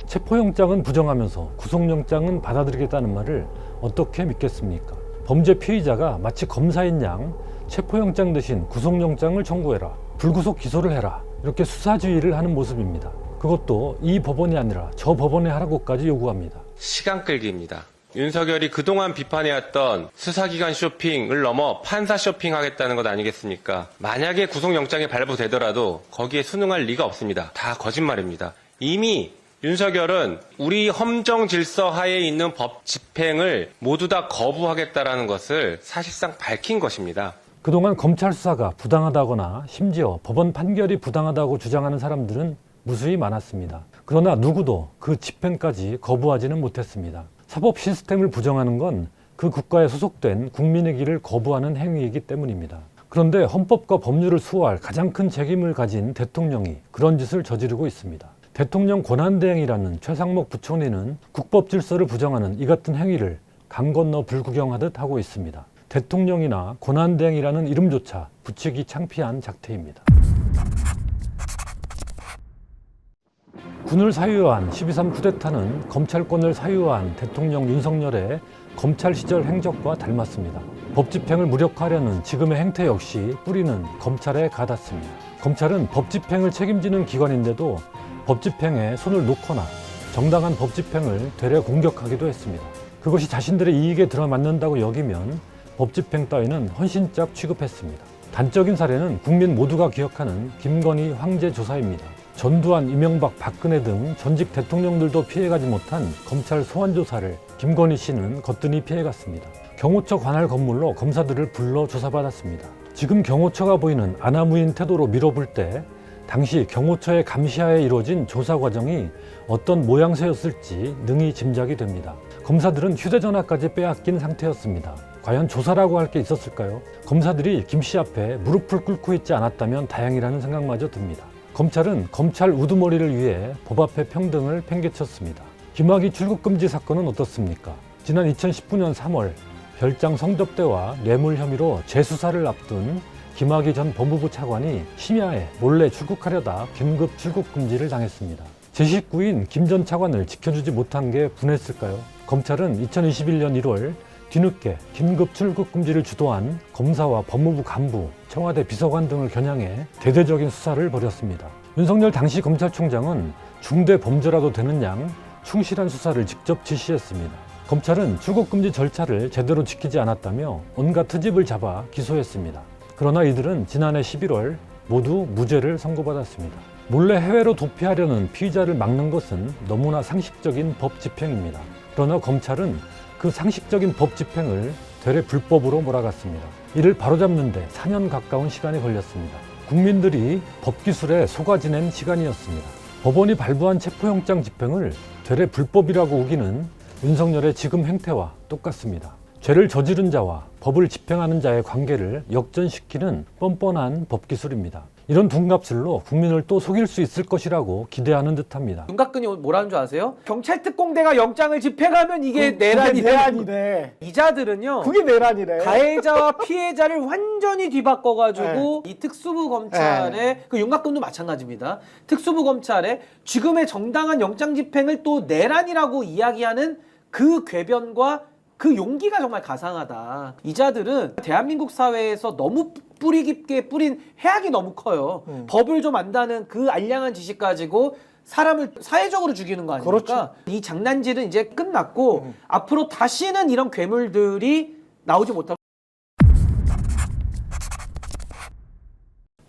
체포영장은 부정하면서 구속영장은 받아들이겠다는 말을 어떻게 믿겠습니까? 범죄 피의자가 마치 검사인 양 체포영장 대신 구속영장을 청구해라. 불구속 기소를 해라. 이렇게 수사주의를 하는 모습입니다. 그것도 이 법원이 아니라 저 법원에 하라고까지 요구합니다. 시간 끌기입니다. 윤석열이 그동안 비판해왔던 수사기관 쇼핑을 넘어 판사 쇼핑하겠다는 것 아니겠습니까? 만약에 구속영장이 발부되더라도 거기에 순응할 리가 없습니다. 다 거짓말입니다. 이미 윤석열은 우리 헌정 질서 하에 있는 법 집행을 모두 다 거부하겠다라는 것을 사실상 밝힌 것입니다. 그동안 검찰 수사가 부당하다거나 심지어 법원 판결이 부당하다고 주장하는 사람들은 무수히 많았습니다. 그러나 누구도 그 집행까지 거부하지는 못했습니다. 사법 시스템을 부정하는 건 그 국가에 소속된 국민의 길을 거부하는 행위이기 때문입니다. 그런데 헌법과 법률을 수호할 가장 큰 책임을 가진 대통령이 그런 짓을 저지르고 있습니다. 대통령 권한대행이라는 최상목 부총리는 국법 질서를 부정하는 이 같은 행위를 강 건너 불구경하듯 하고 있습니다. 대통령이나 권한대행이라는 이름조차 붙이기 창피한 작태입니다. 군을 사유한 12.3 쿠데타는 검찰권을 사유한 대통령 윤석열의 검찰 시절 행적과 닮았습니다. 법 집행을 무력화하려는 지금의 행태 역시 뿌리는 검찰에 가닿습니다. 검찰은 법 집행을 책임지는 기관인데도 법 집행에 손을 놓거나 정당한 법 집행을 되레 공격하기도 했습니다. 그것이 자신들의 이익에 들어맞는다고 여기면 법 집행 따위는 헌신짝 취급했습니다. 단적인 사례는 국민 모두가 기억하는 김건희 황제 조사입니다. 전두환, 이명박, 박근혜 등 전직 대통령들도 피해가지 못한 검찰 소환 조사를 김건희 씨는 거뜬히 피해갔습니다. 경호처 관할 건물로 검사들을 불러 조사받았습니다. 지금 경호처가 보이는 아나무인 태도로 밀어볼 때 당시 경호처의 감시하에 이루어진 조사 과정이 어떤 모양새였을지 능히 짐작이 됩니다. 검사들은 휴대전화까지 빼앗긴 상태였습니다. 과연 조사라고 할 게 있었을까요? 검사들이 김 씨 앞에 무릎을 꿇고 있지 않았다면 다행이라는 생각마저 듭니다. 검찰은 검찰 우두머리를 위해 법 앞에 평등을 팽개쳤습니다. 김학의 출국금지 사건은 어떻습니까? 지난 2019년 3월 별장 성접대와 뇌물 혐의로 재수사를 앞둔 김학의 전 법무부 차관이 심야에 몰래 출국하려다 긴급 출국금지를 당했습니다. 제 식구인 김 전 차관을 지켜주지 못한 게 분했을까요? 검찰은 2021년 1월 뒤늦게 긴급 출국금지를 주도한 검사와 법무부 간부, 청와대 비서관 등을 겨냥해 대대적인 수사를 벌였습니다. 윤석열 당시 검찰총장은 중대 범죄라도 되는 양 충실한 수사를 직접 지시했습니다. 검찰은 출국금지 절차를 제대로 지키지 않았다며 온갖 트집을 잡아 기소했습니다. 그러나 이들은 지난해 11월 모두 무죄를 선고받았습니다. 몰래 해외로 도피하려는 피의자를 막는 것은 너무나 상식적인 법 집행입니다. 그러나 검찰은 그 상식적인 법 집행을 되레 불법으로 몰아갔습니다. 이를 바로잡는데 4년 가까운 시간이 걸렸습니다. 국민들이 법기술에 속아지낸 시간이었습니다. 법원이 발부한 체포영장 집행을 되레 불법이라고 우기는 윤석열의 지금 행태와 똑같습니다. 죄를 저지른 자와 법을 집행하는 자의 관계를 역전시키는 뻔뻔한 법기술입니다. 이런 둔갑술로 국민을 또 속일 수 있을 것이라고 기대하는 듯합니다. 윤곽근이 뭐라는 줄 아세요? 경찰 특공대가 영장을 집행하면 이게 내란이래. 내란이래. 이자들은요. 그게 내란이래. 가해자와 피해자를 완전히 뒤바꿔가지고 이 특수부 검찰의 그 윤곽근도 마찬가지입니다. 특수부 검찰의 지금의 정당한 영장 집행을 또 내란이라고 이야기하는 그 궤변과 그 용기가 정말 가상하다. 이자들은 대한민국 사회에서 너무 뿌리 깊게 뿌린 해악이 너무 커요. 법을 좀 안다는 그 알량한 지식 가지고 사람을 사회적으로 죽이는 거 아닙니까? 그렇죠. 이 장난질은 이제 끝났고 앞으로 다시는 이런 괴물들이 나오지 못하고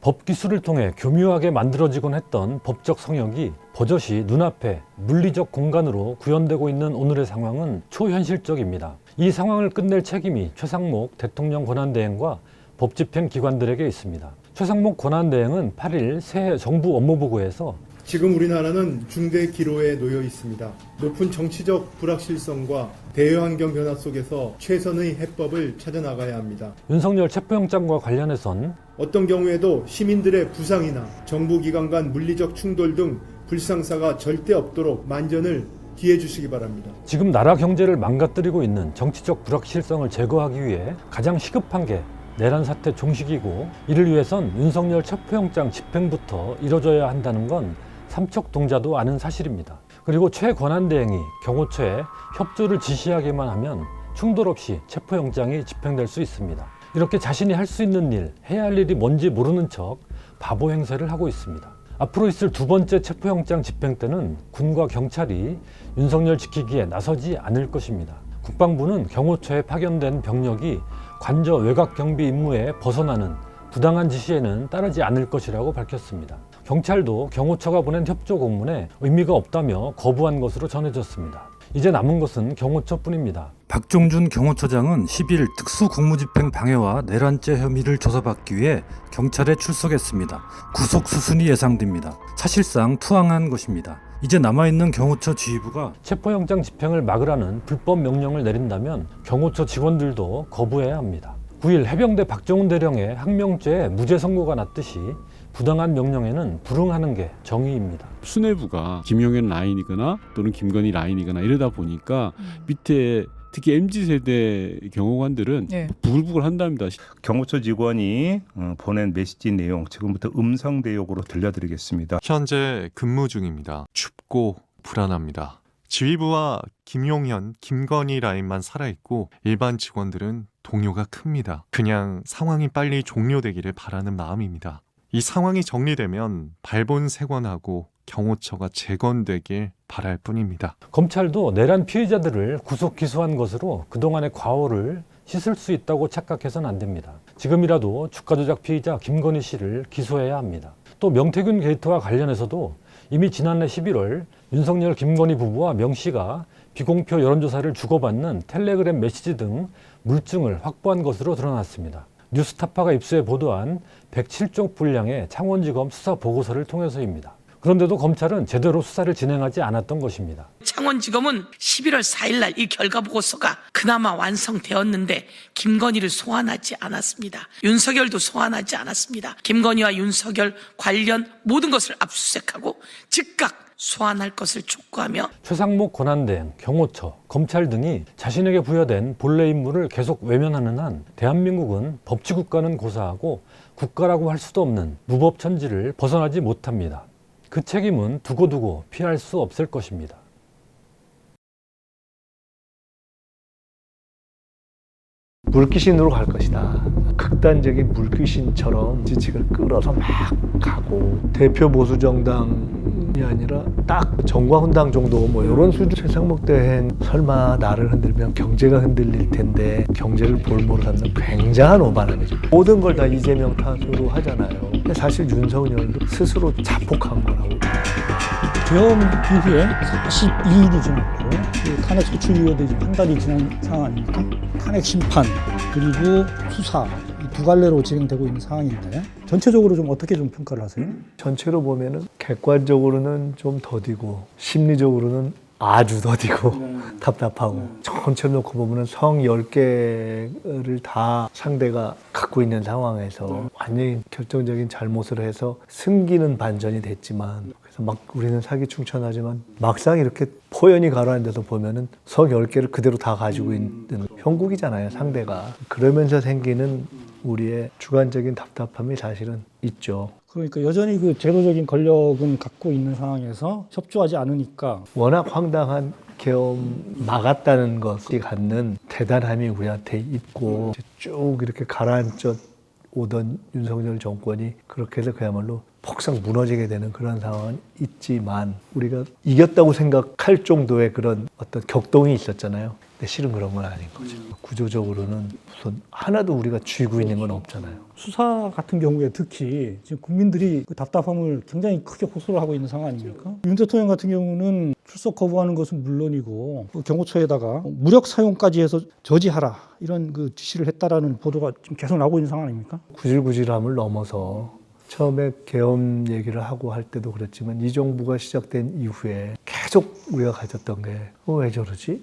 법기술을 통해 교묘하게 만들어지곤 했던 법적 성역이 버젓이 눈앞에 물리적 공간으로 구현되고 있는 오늘의 상황은 초현실적입니다. 이 상황을 끝낼 책임이 최상목 대통령 권한대행과 법집행 기관들에게 있습니다. 최상목 권한대행은 8일 새해 정부 업무보고에서 지금 우리나라는 중대 기로에 놓여 있습니다. 높은 정치적 불확실성과 대외환경 변화 속에서 최선의 해법을 찾아 나가야 합니다. 윤석열 체포영장과 관련해선 어떤 경우에도 시민들의 부상이나 정부기관 간 물리적 충돌 등 불상사가 절대 없도록 만전을 기해 주시기 바랍니다. 지금 나라 경제를 망가뜨리고 있는 정치적 불확실성을 제거하기 위해 가장 시급한 게 내란 사태 종식이고, 이를 위해선 윤석열 체포영장 집행부터 이뤄져야 한다는 건 삼척동자도 아는 사실입니다. 그리고 최 권한대행이 경호처에 협조를 지시하기만 하면 충돌 없이 체포영장이 집행될 수 있습니다. 이렇게 자신이 할 수 있는 일, 해야 할 일이 뭔지 모르는 척 바보 행세를 하고 있습니다. 앞으로 있을 두 번째 체포영장 집행 때는 군과 경찰이 윤석열 지키기에 나서지 않을 것입니다. 국방부는 경호처에 파견된 병력이 관저 외곽 경비 임무에 벗어나는 부당한 지시에는 따르지 않을 것이라고 밝혔습니다. 경찰도 경호처가 보낸 협조 공문에 의미가 없다며 거부한 것으로 전해졌습니다. 이제 남은 것은 경호처뿐입니다. 박종준 경호처장은 10일 특수공무집행 방해와 내란죄 혐의를 조사받기 위해 경찰에 출석했습니다. 구속 수순이 예상됩니다. 사실상 투항한 것입니다. 이제 남아있는 경호처 지휘부가 체포영장 집행을 막으라는 불법 명령을 내린다면 경호처 직원들도 거부해야 합니다. 9일 해병대 박정훈 대령의 항명죄에 무죄 선고가 났듯이 부당한 명령에는 불응하는 게 정의입니다. 수뇌부가 김용현 라인이거나 또는 김건희 라인이거나 이러다 보니까 밑에 특히 MZ세대 경호관들은 부글부글 한답니다. 경호처 직원이 보낸 메시지 내용 지금부터 음성 대역으로 들려드리겠습니다. 현재 근무 중입니다. 춥고 불안합니다. 지휘부와 김용현, 김건희 라인만 살아있고 일반 직원들은 동요가 큽니다. 그냥 상황이 빨리 종료되기를 바라는 마음입니다. 이 상황이 정리되면 발본색원하고 경호처가 재건되길 바랄 뿐입니다. 검찰도 내란 피해자들을 구속 기소한 것으로 그동안의 과오를 씻을 수 있다고 착각해서는 안 됩니다. 지금이라도 주가 조작 피의자 김건희 씨를 기소해야 합니다. 또 명태균 게이트와 관련해서도 이미 지난해 11월 윤석열 김건희 부부와 명 씨가 비공표 여론조사를 주고받는 텔레그램 메시지 등 물증을 확보한 것으로 드러났습니다. 뉴스타파가 입수해 보도한 107쪽 분량의 창원지검 수사 보고서를 통해서입니다. 그런데도 검찰은 제대로 수사를 진행하지 않았던 것입니다. 창원지검은 11월 4일 날 이 결과 보고서가 그나마 완성되었는데 김건희를 소환하지 않았습니다. 윤석열도 소환하지 않았습니다. 김건희와 윤석열 관련 모든 것을 압수수색하고 즉각 소환할 것을 촉구하며 최상목 권한대행, 경호처, 검찰 등이 자신에게 부여된 본래 임무를 계속 외면하는 한 대한민국은 법치국가는 고사하고 국가라고 할 수도 없는 무법천지를 벗어나지 못합니다. 그 책임은 두고두고 피할 수 없을 것입니다. 물귀신으로 갈 것이다. 극단적인 물귀신처럼 지식을 끌어서 막 가고 대표 보수 정당이 아니라 딱 정과훈당 정도 뭐 이런 수준. 최상목 대행 설마 나를 흔들면 경제가 흔들릴 텐데 경제를 볼모로 삼는 굉장한 오바람이죠. 모든 걸 다 이재명 탓으로 하잖아요. 근데 사실 윤석열도 스스로 자폭한 거라고. 계엄 이후에 41일이 지났고 탄핵 소추 이후에도 이제 한 달이 지난 상황 아닙니까? 탄핵 심판 그리고 수사 이 두 갈래로 진행되고 있는 상황인데 전체적으로 좀 어떻게 좀 평가를 하세요? 전체로 보면은 객관적으로는 좀 더디고 심리적으로는 아주 더디고 답답하고 전체로 놓고 보면은 성 10개를 다 상대가 갖고 있는 상황에서 완전히 결정적인 잘못을 해서 승기는 반전이 됐지만 그래서 막 우리는 사기충천하지만 막상 이렇게 포연이 가라앉는 데서 보면은 성 10개를 그대로 다 가지고 있는 형국이잖아요, 상대가. 그러면서 생기는 우리의 주관적인 답답함이 사실은 있죠. 그러니까 여전히 그 제도적인 권력은 갖고 있는 상황에서 협조하지 않으니까 워낙 황당한 계엄 막았다는 것이 갖는 대단함이 우리한테 있고 쭉 이렇게 가라앉아 오던 윤석열 정권이 그렇게 해서 그야말로 폭삭 무너지게 되는 그런 상황은 있지만 우리가 이겼다고 생각할 정도의 그런 어떤 격동이 있었잖아요. 근데 실은 그런 건 아닌 거죠. 구조적으로는 무슨 하나도 우리가 쥐고 있는 건 없잖아요. 수사 같은 경우에 특히 지금 국민들이 그 답답함을 굉장히 크게 호소를 하고 있는 상황 아닙니까? 윤 대통령 같은 경우는 출석 거부하는 것은 물론이고 경호처에다가 무력 사용까지 해서 저지하라 이런 그 지시를 했다라는 보도가 지금 계속 나오고 있는 상황 아닙니까? 구질구질함을 넘어서 처음에 계엄 얘기를 하고 할 때도 그랬지만 이 정부가 시작된 이후에 계속 우리가 가졌던 게 왜 저러지?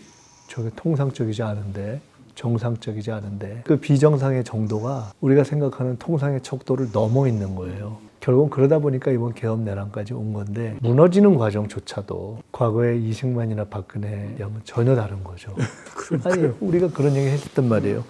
저게 통상적이지 않은데, 정상적이지 않은데 그 비정상의 정도가 우리가 생각하는 통상의 척도를 넘어 있는 거예요. 결국은 그러다 보니까 이번 계엄 내란까지 온 건데 무너지는 과정조차도 과거에 이승만이나 박근혜에 하면 전혀 다른 거죠. 아니 우리가 그런 얘기 했었단 말이에요.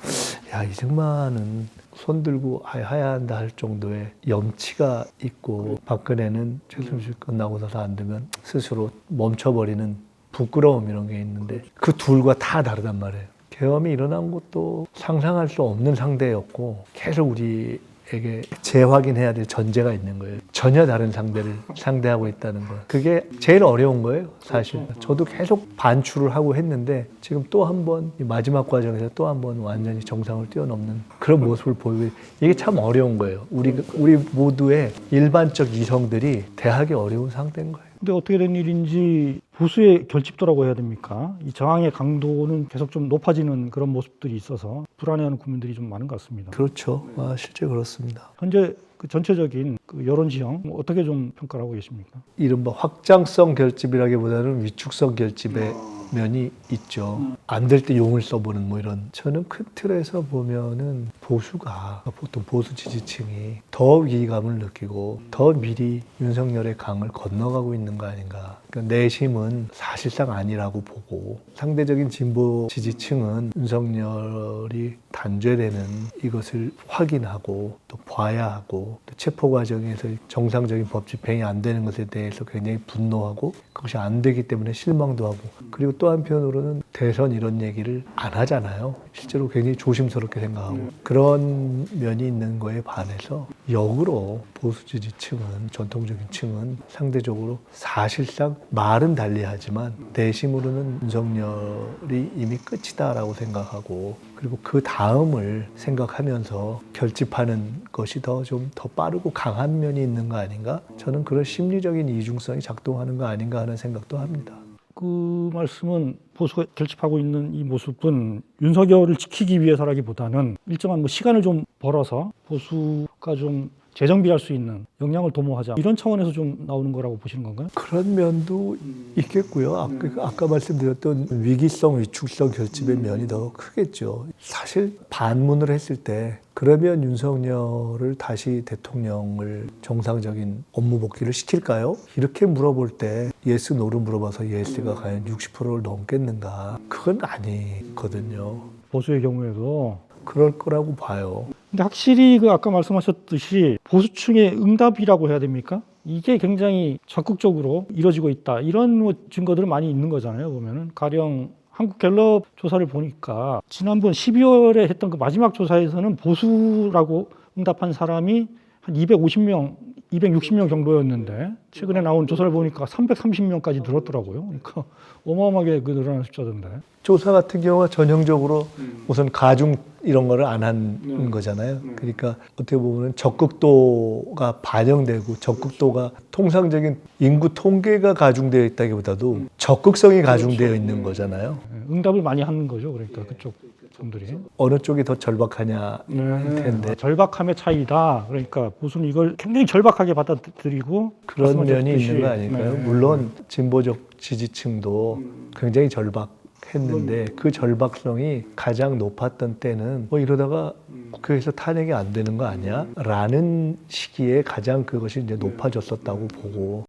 야, 이승만은 손 들고 하야 한다 할 정도의 염치가 있고 박근혜는 최순실 끝나고 나서 안 되면 스스로 멈춰버리는 부끄러움 이런 게 있는데 그 둘과 다 다르단 말이에요. 계엄이 일어난 것도 상상할 수 없는 상대였고 계속 우리에게 재확인해야 될 전제가 있는 거예요. 전혀 다른 상대를 상대하고 있다는 거. 그게 제일 어려운 거예요, 사실. 저도 계속 반출을 하고 했는데 지금 또 한 번 마지막 과정에서 또 한 번 완전히 정상을 뛰어넘는 그런 모습을 보이고 이게 참 어려운 거예요. 우리 모두의 일반적 이성들이 대하기 어려운 상대인 거예요. 근데 어떻게 된 일인지 보수의 결집도라고 해야 됩니까? 이 저항의 강도는 계속 좀 높아지는 그런 모습들이 있어서 불안해하는 국민들이 좀 많은 것 같습니다. 그렇죠. 실제 그렇습니다. 현재 그 전체적인 그 여론 지형 어떻게 좀 평가를 하고 계십니까? 이른바 확장성 결집이라기보다는 위축성 결집의 면이 있죠. 안 될 때 용을 써보는 뭐 이런. 저는 큰 틀에서 보면은 보수가, 보통 보수 지지층이 더 위기감을 느끼고 더 미리 윤석열의 강을 건너가고 있는 거 아닌가. 그러니까 내심은 사실상 아니라고 보고 상대적인 진보 지지층은 윤석열이 단죄되는 이것을 확인하고 또 봐야 하고 또 체포 과정에서 정상적인 법 집행이 안 되는 것에 대해서 굉장히 분노하고 그것이 안 되기 때문에 실망도 하고 그리고 또 한편으로는 대선 이런 얘기를 안 하잖아요. 실제로 굉장히 조심스럽게 생각하고 그런 면이 있는 거에 반해서 역으로 보수 지지층은 전통적인 층은 상대적으로 사실상 말은 달리하지만 내심으로는 윤석열이 이미 끝이다라고 생각하고 그리고 그 다음을 생각하면서 결집하는 것이 좀 더 빠르고 강한 면이 있는 거 아닌가? 저는 그런 심리적인 이중성이 작동하는 거 아닌가 하는 생각도 합니다. 그 말씀은 보수가 결집하고 있는 이 모습은 윤석열을 지키기 위해서라기보다는 일정한 뭐 시간을 좀 벌어서 보수가 좀 재정비할 수 있는 역량을 도모하자 이런 차원에서 좀 나오는 거라고 보시는 건가요? 그런 면도 있겠고요. 아까 말씀드렸던 위기성, 위축성 결집의 면이 더 크겠죠. 사실 반문을 했을 때 그러면 윤석열을 다시 대통령을 정상적인 업무 복귀를 시킬까요? 이렇게 물어볼 때 예스, 노를 물어봐서 예스가 과연 60%를 넘겠는가? 그건 아니거든요. 보수의 경우에도 그럴 거라고 봐요. 근데 확실히 그 아까 말씀하셨듯이 보수층의 응답이라고 해야 됩니까? 이게 굉장히 적극적으로 이루어지고 있다. 이런 뭐 증거들은 많이 있는 거잖아요. 보면은 가령 한국갤럽 조사를 보니까 지난번 12월에 했던 그 마지막 조사에서는 보수라고 응답한 사람이 한 250명, 260명 정도였는데 최근에 나온 조사를 보니까 330명까지 늘었더라고요. 그러니까 어마어마하게 그 늘어난 숫자던데. 조사 같은 경우가 전형적으로 우선 가중 이런 거를 안 한 거잖아요. 그러니까 어떻게 보면 적극도가 반영되고 적극도가 통상적인 인구 통계가 가중되어 있다기보다도 적극성이 가중되어 있는 거잖아요. 응답을 많이 하는 거죠. 그러니까 그쪽 분들이. 어느 쪽이 더 절박하냐 텐데. 절박함의 차이다. 그러니까 보수는 이걸 굉장히 절박하게 받아들이고 그런 면이 있는 거 아닐까요? 물론 진보적 지지층도 굉장히 절박했는데 그 절박성이 가장 높았던 때는 뭐 이러다가 국회에서 탄핵이 안 되는 거 아니야? 라는 시기에 가장 그것이 이제 높아졌었다고 보고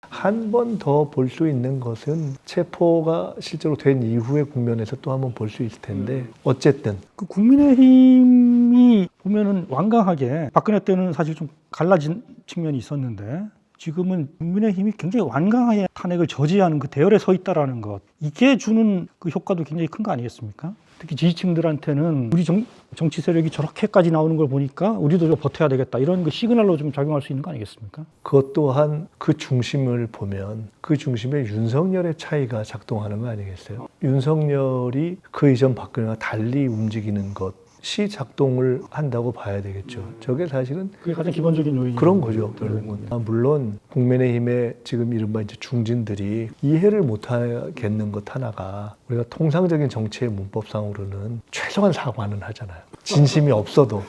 한 번 더 볼 수 있는 것은 체포가 실제로 된 이후의 국면에서 또 한 번 볼 수 있을 텐데 어쨌든 그 국민의힘이 보면은 완강하게 박근혜 때는 사실 좀 갈라진 측면이 있었는데 지금은 국민의힘이 굉장히 완강하게 탄핵을 저지하는 그 대열에 서 있다라는 것 이게 주는 그 효과도 굉장히 큰 거 아니겠습니까? 특히 지지층들한테는 우리 정치 세력이 저렇게까지 나오는 걸 보니까 우리도 좀 버텨야 되겠다 이런 그 시그널로 좀 작용할 수 있는 거 아니겠습니까? 그것 또한 그 중심을 보면 그 중심에 윤석열의 차이가 작동하는 거 아니겠어요? 윤석열이 그 이전 박근혜와 달리 움직이는 것이 작동을 한다고 봐야 되겠죠. 저게 사실은 그게 가장 기본적인 요인이 그런 거죠. 결국은. 물론 국민의힘의 지금 이른바 이제 중진들이 이해를 못하겠는 것 하나가 우리가 통상적인 정치의 문법상으로는 최소한 사과는 하잖아요. 진심이 없어도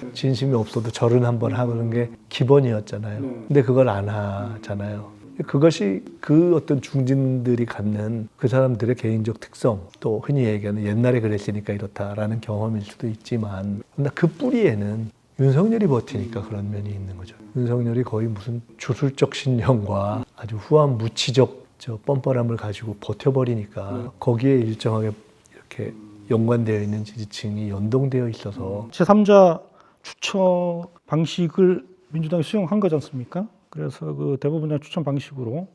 절은 한번 하는 게 기본이었잖아요. 근데 그걸 안 하잖아요. 그것이 그 어떤 중진들이 갖는 그 사람들의 개인적 특성 또 흔히 얘기하는 옛날에 그랬으니까 이렇다라는 경험일 수도 있지만 그 뿌리에는 윤석열이 버티니까 그런 면이 있는 거죠. 윤석열이 거의 무슨 주술적 신념과 아주 후한무치적 뻔뻔함을 가지고 버텨버리니까 거기에 일정하게 이렇게 연관되어 있는 지지층이 연동되어 있어서 제3자 추천 방식을 민주당이 수용한 거지 않습니까? 그래서 그 대법원장 추천 방식으로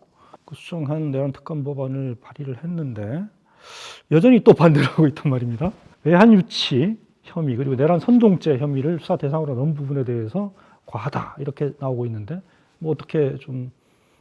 그 수정한 내란 특검 법안을 발의를 했는데 여전히 또 반대를 하고 있단 말입니다. 외환 유치 혐의 그리고 내란 선동죄 혐의를 수사 대상으로 넣은 부분에 대해서 과하다 이렇게 나오고 있는데 뭐 어떻게 좀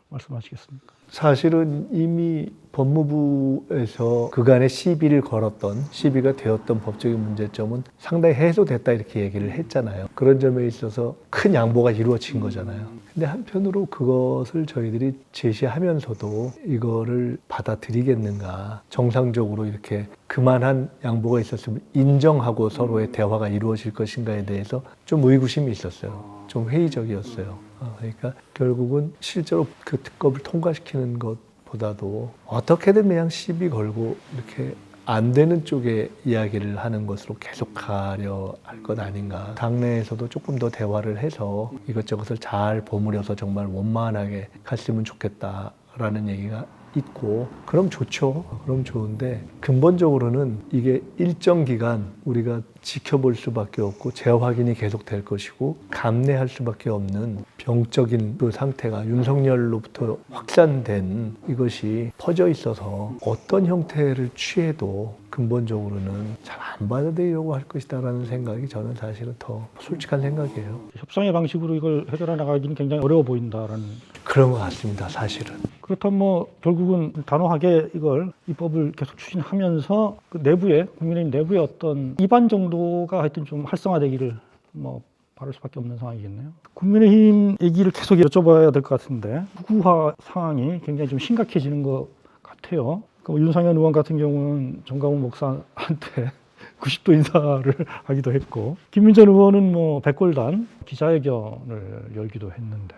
말씀하시겠습니까? 사실은 이미 법무부에서 그간의 시비를 걸었던, 시비가 되었던 법적인 문제점은 상당히 해소됐다 이렇게 얘기를 했잖아요. 그런 점에 있어서 큰 양보가 이루어진 거잖아요. 근데 한편으로 그것을 저희들이 제시하면서도 이거를 받아들이겠는가, 정상적으로 이렇게 그만한 양보가 있었으면 인정하고 서로의 대화가 이루어질 것인가에 대해서 좀 의구심이 있었어요. 좀 회의적이었어요. 그러니까 결국은 실제로 그 특검을 통과시키는 것보다도 어떻게든 그냥 시비 걸고 이렇게 안 되는 쪽에 이야기를 하는 것으로 계속 가려 할 것 아닌가. 당내에서도 조금 더 대화를 해서 이것저것을 잘 버무려서 정말 원만하게 갔으면 좋겠다라는 얘기가 있고, 그럼 좋죠. 그럼 좋은데 근본적으로는 이게 일정 기간 우리가 지켜볼 수밖에 없고 재확인이 계속 될 것이고 감내할 수밖에 없는 병적인 그 상태가 윤석열로부터 확산된 이것이 퍼져 있어서 어떤 형태를 취해도 근본적으로는 잘 안 받아들이려고 할 것이다라는 생각이 저는 사실은 더 솔직한 생각이에요. 협상의 방식으로 이걸 해결해 나가기는 굉장히 어려워 보인다라는 그런 것 같습니다. 사실은. 그렇다면 뭐 결국은 단호하게 이걸 입법을 계속 추진하면서 그 내부에, 국민의힘 내부에 어떤 입안 정도가 하여튼 좀 활성화되기를 뭐 바랄 수밖에 없는 상황이겠네요. 국민의힘 얘기를 계속 여쭤봐야 될 것 같은데 극우화 상황이 굉장히 좀 심각해지는 것 같아요. 윤상현 의원 같은 경우는 정강훈 목사한테 90도 인사를 하기도 했고, 김민전 의원은 뭐 백골단 기자회견을 열기도 했는데,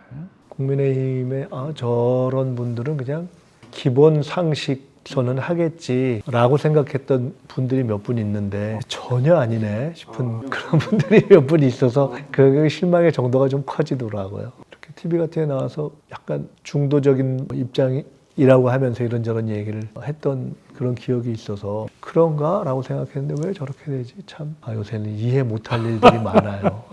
국민의힘에 저런 분들은 그냥 기본 상식선은 하겠지라고 생각했던 분들이 몇 분 있는데 전혀 아니네 싶은 그런 분들이 몇 분 있어서 그 실망의 정도가 좀 커지더라고요. 이렇게 TV 같은 데 나와서 약간 중도적인 입장이라고 하면서 이런저런 얘기를 했던 그런 기억이 있어서 그런가? 라고 생각했는데 왜 저렇게 되지? 참 요새는 이해 못할 일들이 많아요.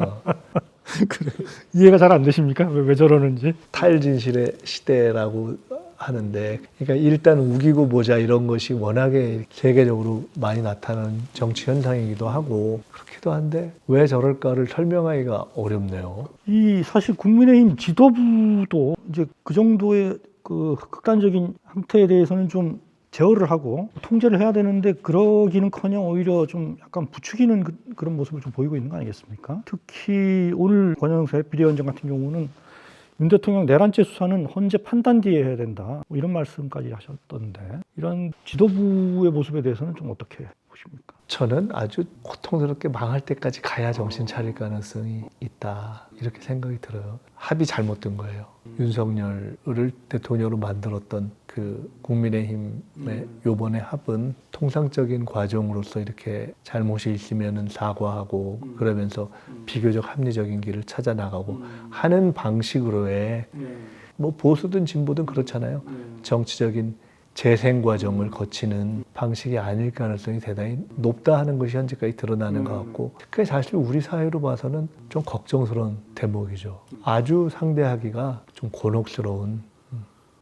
그래. 이해가 잘 안 되십니까? 왜 저러는지? 탈진실의 시대라고 하는데, 그러니까 일단 우기고 보자 이런 것이 워낙에 세계적으로 많이 나타나는 정치 현상이기도 하고 그렇기도 한데 왜 저럴까를 설명하기가 어렵네요. 이 사실 국민의힘 지도부도 이제 그 정도의 그 극단적인 형태에 대해서는 좀 제어를 하고 통제를 해야 되는데 그러기는커녕 오히려 좀 약간 부추기는 그런 모습을 좀 보이고 있는 거 아니겠습니까? 특히 오늘 권영세 비대위원장 같은 경우는 윤 대통령 내란죄 수사는 헌재 판단 뒤에 해야 된다, 뭐 이런 말씀까지 하셨던데, 이런 지도부의 모습에 대해서는 좀 어떻게 보십니까? 저는 아주 고통스럽게 망할 때까지 가야 정신 차릴 가능성이 있다 이렇게 생각이 들어요. 합이 잘못된 거예요. 윤석열을 대통령으로 만들었던 그 국민의힘의 요번의 합은 통상적인 과정으로서 이렇게 잘못이 있으면 사과하고 그러면서 비교적 합리적인 길을 찾아 나가고 하는 방식으로의, 뭐 보수든 진보든 그렇잖아요. 정치적인 재생 과정을 거치는 방식이 아닐 가능성이 대단히 높다 하는 것이 현재까지 드러나는 것 같고, 그게 사실 우리 사회로 봐서는 좀 걱정스러운 대목이죠. 아주 상대하기가 좀 곤혹스러운.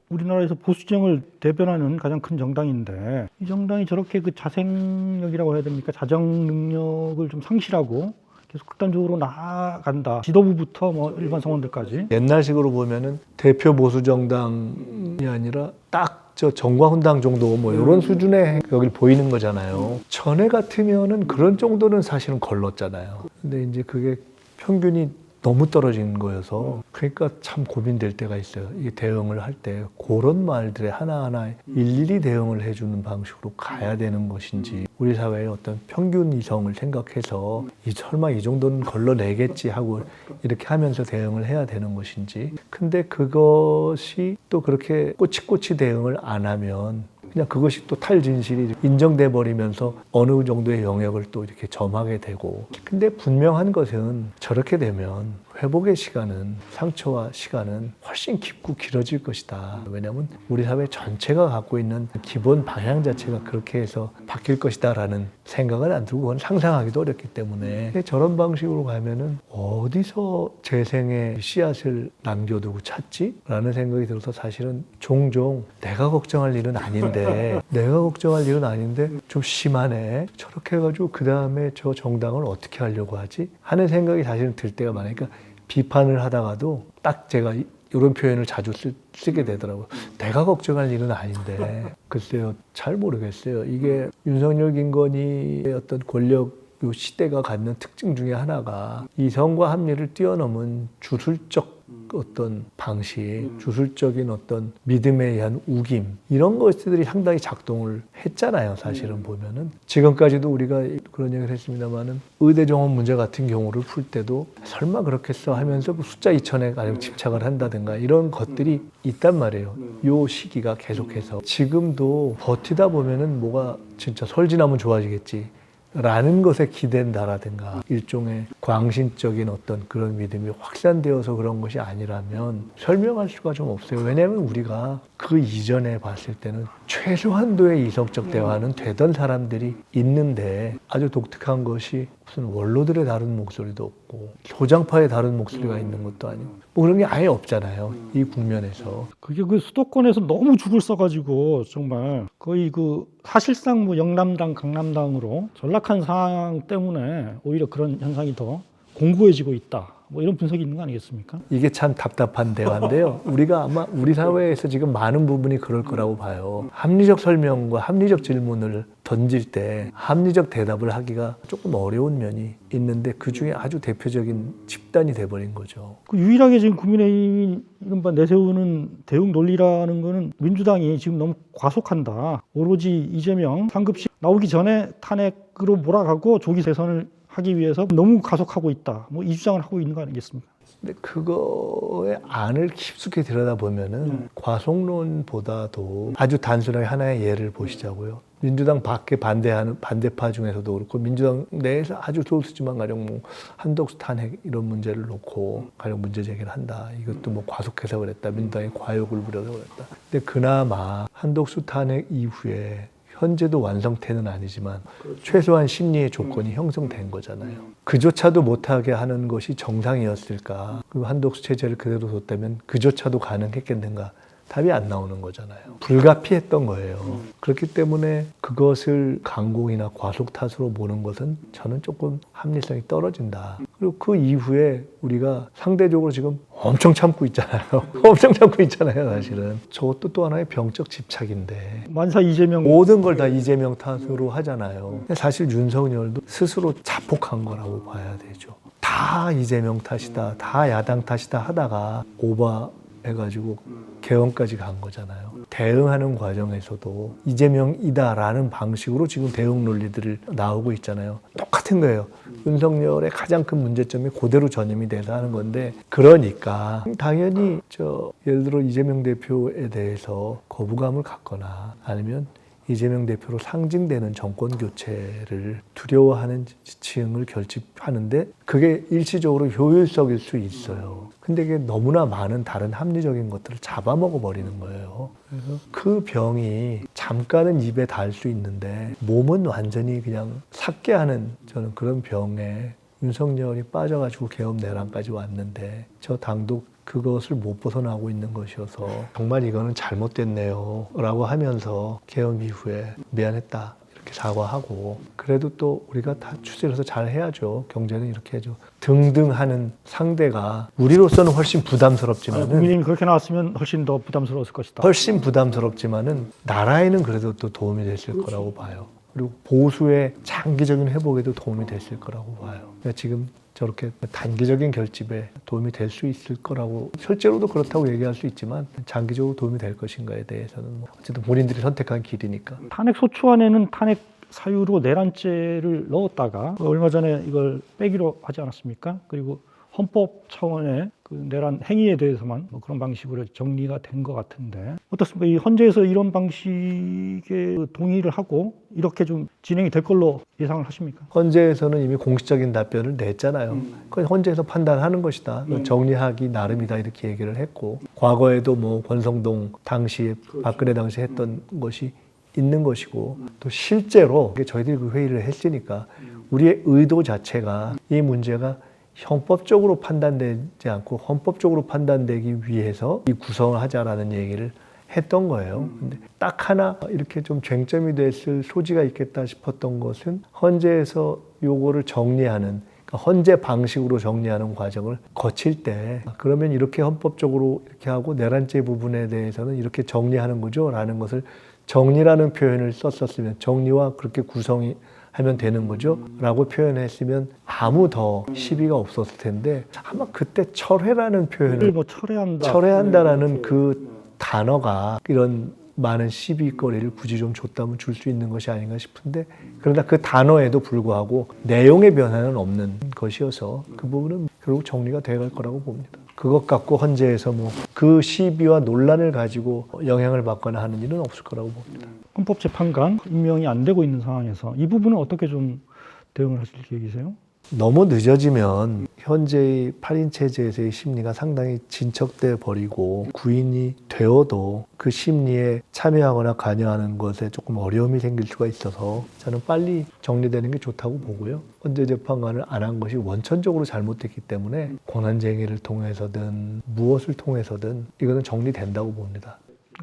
우리나라에서 보수 진영을 대변하는 가장 큰 정당인데 이 정당이 저렇게 그 자생력이라고 해야 됩니까? 자정 능력을 좀 상실하고 계속 극단적으로 나아간다. 지도부부터 뭐 일반 성원들까지. 옛날식으로 보면은 대표 보수 정당이 아니라 딱 저 정과훈당 정도 뭐 이런 수준의 여길 보이는 거잖아요. 전에 같으면은 그런 정도는 사실은 걸렀잖아요. 근데 이제 그게 평균이 너무 떨어진 거여서 그러니까 참 고민될 때가 있어요. 이게 대응을 할 때 그런 말들에 하나하나 일일이 대응을 해주는 방식으로 가야 되는 것인지, 우리 사회의 어떤 평균 이성을 생각해서 설마 이 정도는 걸러내겠지 하고 이렇게 하면서 대응을 해야 되는 것인지. 근데 그것이 또 그렇게 꼬치꼬치 대응을 안 하면 그냥 그것이 또 탈진실이 인정돼 버리면서 어느 정도의 영역을 또 이렇게 점하게 되고. 근데 분명한 것은 저렇게 되면 회복의 시간은, 상처와 시간은 훨씬 깊고 길어질 것이다. 왜냐하면 우리 사회 전체가 갖고 있는 기본 방향 자체가 그렇게 해서 바뀔 것이다라는 생각은 안 들고 그건 상상하기도 어렵기 때문에 저런 방식으로 가면은 어디서 재생의 씨앗을 남겨두고 찾지? 라는 생각이 들어서 사실은 종종 내가 걱정할 일은 아닌데 좀 심하네. 저렇게 해가지고 그 다음에 저 정당을 어떻게 하려고 하지? 하는 생각이 사실은 들 때가 많으니까 비판을 하다가도 딱 제가 이런 표현을 자주 쓰게 되더라고요. 내가 걱정할 일은 아닌데 글쎄요, 잘 모르겠어요. 이게 윤석열, 김건희의 어떤 권력 요 시대가 갖는 특징 중에 하나가 이성과 합리를 뛰어넘은 주술적 어떤 방식, 주술적인 어떤 믿음에 의한 우김, 이런 것들이 상당히 작동을 했잖아요. 사실은 보면은 지금까지도 우리가 그런 얘기를 했습니다만은 의대 정원 문제 같은 경우를 풀 때도 설마 그렇겠어 하면서 숫자 2,000에 가령 집착을 한다든가 이런 것들이 있단 말이에요. 요 시기가 계속해서 지금도 버티다 보면은 뭐가 진짜 설지나면 좋아지겠지 라는 것에 기댄다라든가 일종의 광신적인 어떤 그런 믿음이 확산되어서 그런 것이 아니라면 설명할 수가 좀 없어요. 왜냐하면 우리가 그 이전에 봤을 때는 최소한도의 이성적 대화는 되던 사람들이 있는데 아주 독특한 것이 무슨 원로들의 다른 목소리도 없고 소장파의 다른 목소리가 있는 것도 아니고 뭐 그런 게 아예 없잖아요. 이 국면에서. 그게 그 수도권에서 너무 죽을 써가지고 정말 거의 그 사실상 뭐 영남당, 강남당으로 전락한 상황 때문에 오히려 그런 현상이 더 공고해지고 있다. 뭐 이런 분석이 있는 거 아니겠습니까? 이게 참 답답한 대화인데요. 우리가 아마 우리 사회에서 지금 많은 부분이 그럴 거라고 봐요. 합리적 설명과 합리적 질문을 던질 때 합리적 대답을 하기가 조금 어려운 면이 있는데 그 중에 아주 대표적인 집단이 돼버린 거죠. 그 유일하게 지금 국민의힘이 이른바 내세우는 대응 논리라는 거는 민주당이 지금 너무 과속한다. 오로지 이재명 상급식 나오기 전에 탄핵으로 몰아가고 조기 대선을 하기 위해서 너무 가속하고 있다. 뭐 이 주장을 하고 있는 거 아니겠습니까? 근데 그거의 안을 깊숙이 들여다보면은 과속론보다도 아주 단순하게 하나의 예를 보시자고요. 민주당 밖에 반대하는 반대파 중에서도 그렇고 민주당 내에서 아주 소수지만 가령 뭐 한덕수 탄핵 이런 문제를 놓고 가령 문제 제기를 한다. 이것도 뭐 과속해서 그랬다. 민주당이 과욕을 부려서 그랬다. 근데 그나마 한덕수 탄핵 이후에 현재도 완성태는 아니지만 최소한 심리의 조건이 형성된 거잖아요. 그조차도 못하게 하는 것이 정상이었을까? 그 한독수 체제를 그대로 뒀다면 그조차도 가능했겠는가? 답이 안 나오는 거잖아요. 불가피했던 거예요. 그렇기 때문에 그것을 강공이나 과속 탓으로 보는 것은 저는 조금 합리성이 떨어진다. 그리고 그 이후에 우리가 상대적으로 지금 엄청 참고 있잖아요. 엄청 참고 있잖아요, 사실은. 저것도 또 하나의 병적 집착인데. 만사 이재명. 모든 걸 다 이재명 탓으로 하잖아요. 사실 윤석열도 스스로 자폭한 거라고 봐야 되죠. 다 이재명 탓이다, 다 야당 탓이다 하다가 오버해가지고 개헌까지 간 거잖아요. 대응하는 과정에서도 이재명이다라는 방식으로 지금 대응 논리들을 나오고 있잖아요. 똑같은 거예요. 윤석열의 가장 큰 문제점이 그대로 전염이 돼서 하는 건데 그러니까 당연히 예를 들어 이재명 대표에 대해서 거부감을 갖거나 아니면 이재명 대표로 상징되는 정권 교체를 두려워하는 지층을 결집하는데 그게 일시적으로 효율적일 수 있어요. 근데 이게 너무나 많은 다른 합리적인 것들을 잡아먹어 버리는 거예요. 그래서 그 병이 잠깐은 입에 닿을 수 있는데 몸은 완전히 그냥 삭게 하는 저는 그런 병에 윤석열이 빠져가지고 계엄 내란까지 왔는데 저 당도 그것을 못 벗어나고 있는 것이어서 정말 이거는 잘못됐네요 라고 하면서 계엄 이후에 미안했다 이렇게 사과하고 그래도 또 우리가 다 추스려서 잘 해야죠. 경제는 이렇게 해야죠. 등등 하는 상대가 우리로서는 훨씬 부담스럽지만은 국민의힘이 그렇게 나왔으면 훨씬 더 부담스러웠을 것이다. 훨씬 부담스럽지만은 나라에는 그래도 또 도움이 됐을 거라고 봐요. 그리고 보수의 장기적인 회복에도 도움이 됐을 거라고 봐요. 그러니까 지금 저렇게 단기적인 결집에 도움이 될 수 있을 거라고 실제로도 그렇다고 얘기할 수 있지만 장기적으로 도움이 될 것인가에 대해서는 어쨌든 본인들이 선택한 길이니까. 탄핵 소추안에는 탄핵 사유로 내란죄를 넣었다가 얼마 전에 이걸 빼기로 하지 않았습니까? 그리고 헌법 차원의 그 내란 행위에 대해서만 뭐 그런 방식으로 정리가 된 것 같은데 어떻습니까? 이 헌재에서 이런 방식의 동의를 하고 이렇게 좀 진행이 될 걸로 예상을 하십니까? 헌재에서는 이미 공식적인 답변을 냈잖아요. 그건 헌재에서 판단하는 것이다. 정리하기 나름이다 이렇게 얘기를 했고 과거에도 뭐 권성동 당시에 박근혜 당시에 했던 것이 있는 것이고 또 실제로 저희들이 그 회의를 했으니까 우리의 의도 자체가 이 문제가 형법적으로 판단되지 않고 헌법적으로 판단되기 위해서 이 구성을 하자라는 얘기를 했던 거예요. 근데 딱 하나 이렇게 좀 쟁점이 됐을 소지가 있겠다 싶었던 것은 헌재에서 요거를 정리하는 헌재 방식으로 정리하는 과정을 거칠 때 그러면 이렇게 헌법적으로 이렇게 하고 내란죄 부분에 대해서는 이렇게 정리하는 거죠 라는 것을 정리라는 표현을 썼었으면 정리와 그렇게 구성이 하면 되는 거죠 라고 표현했으면 아무 더 시비가 없었을 텐데 아마 그때 철회라는 표현을 뭐 철회한다라는 그 단어가 이런 많은 시비거리를 굳이 좀 줬다면 줄 수 있는 것이 아닌가 싶은데 그러나 그 단어에도 불구하고 내용의 변화는 없는 것이어서 그 부분은 결국 정리가 돼갈 거라고 봅니다. 그것 갖고 헌재에서 뭐 그 시비와 논란을 가지고 영향을 받거나 하는 일은 없을 거라고 봅니다. 헌법재판관 임명이 안 되고 있는 상황에서 이 부분은 어떻게 좀 대응을 하실 계획이세요? 너무 늦어지면 현재의 8인 체제에서의 심리가 상당히 진척돼 버리고 구인이 되어도 그 심리에 참여하거나 관여하는 것에 조금 어려움이 생길 수가 있어서 저는 빨리 정리되는 게 좋다고 보고요. 헌재재판관을 안 한 것이 원천적으로 잘못됐기 때문에 권한쟁의를 통해서든 무엇을 통해서든 이거는 정리된다고 봅니다.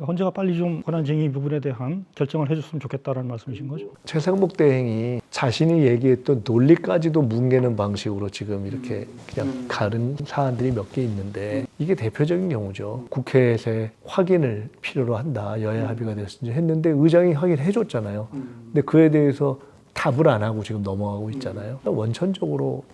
헌재가 빨리 좀 권한쟁의 부분에 대한 결정을 해줬으면 좋겠다라는 말씀이신 거죠? 최상목 대행이 자신이 얘기했던 논리까지도 뭉개는 방식으로 지금 이렇게 그냥 가른 사안들이 몇 개 있는데 이게 대표적인 경우죠. 국회에서의 확인을 필요로 한다. 여야 합의가 됐는지 했는데 의장이 확인해 줬잖아요. 근데 그에 대해서 답을 안 하고 지금 넘어가고 있잖아요. 원천적으로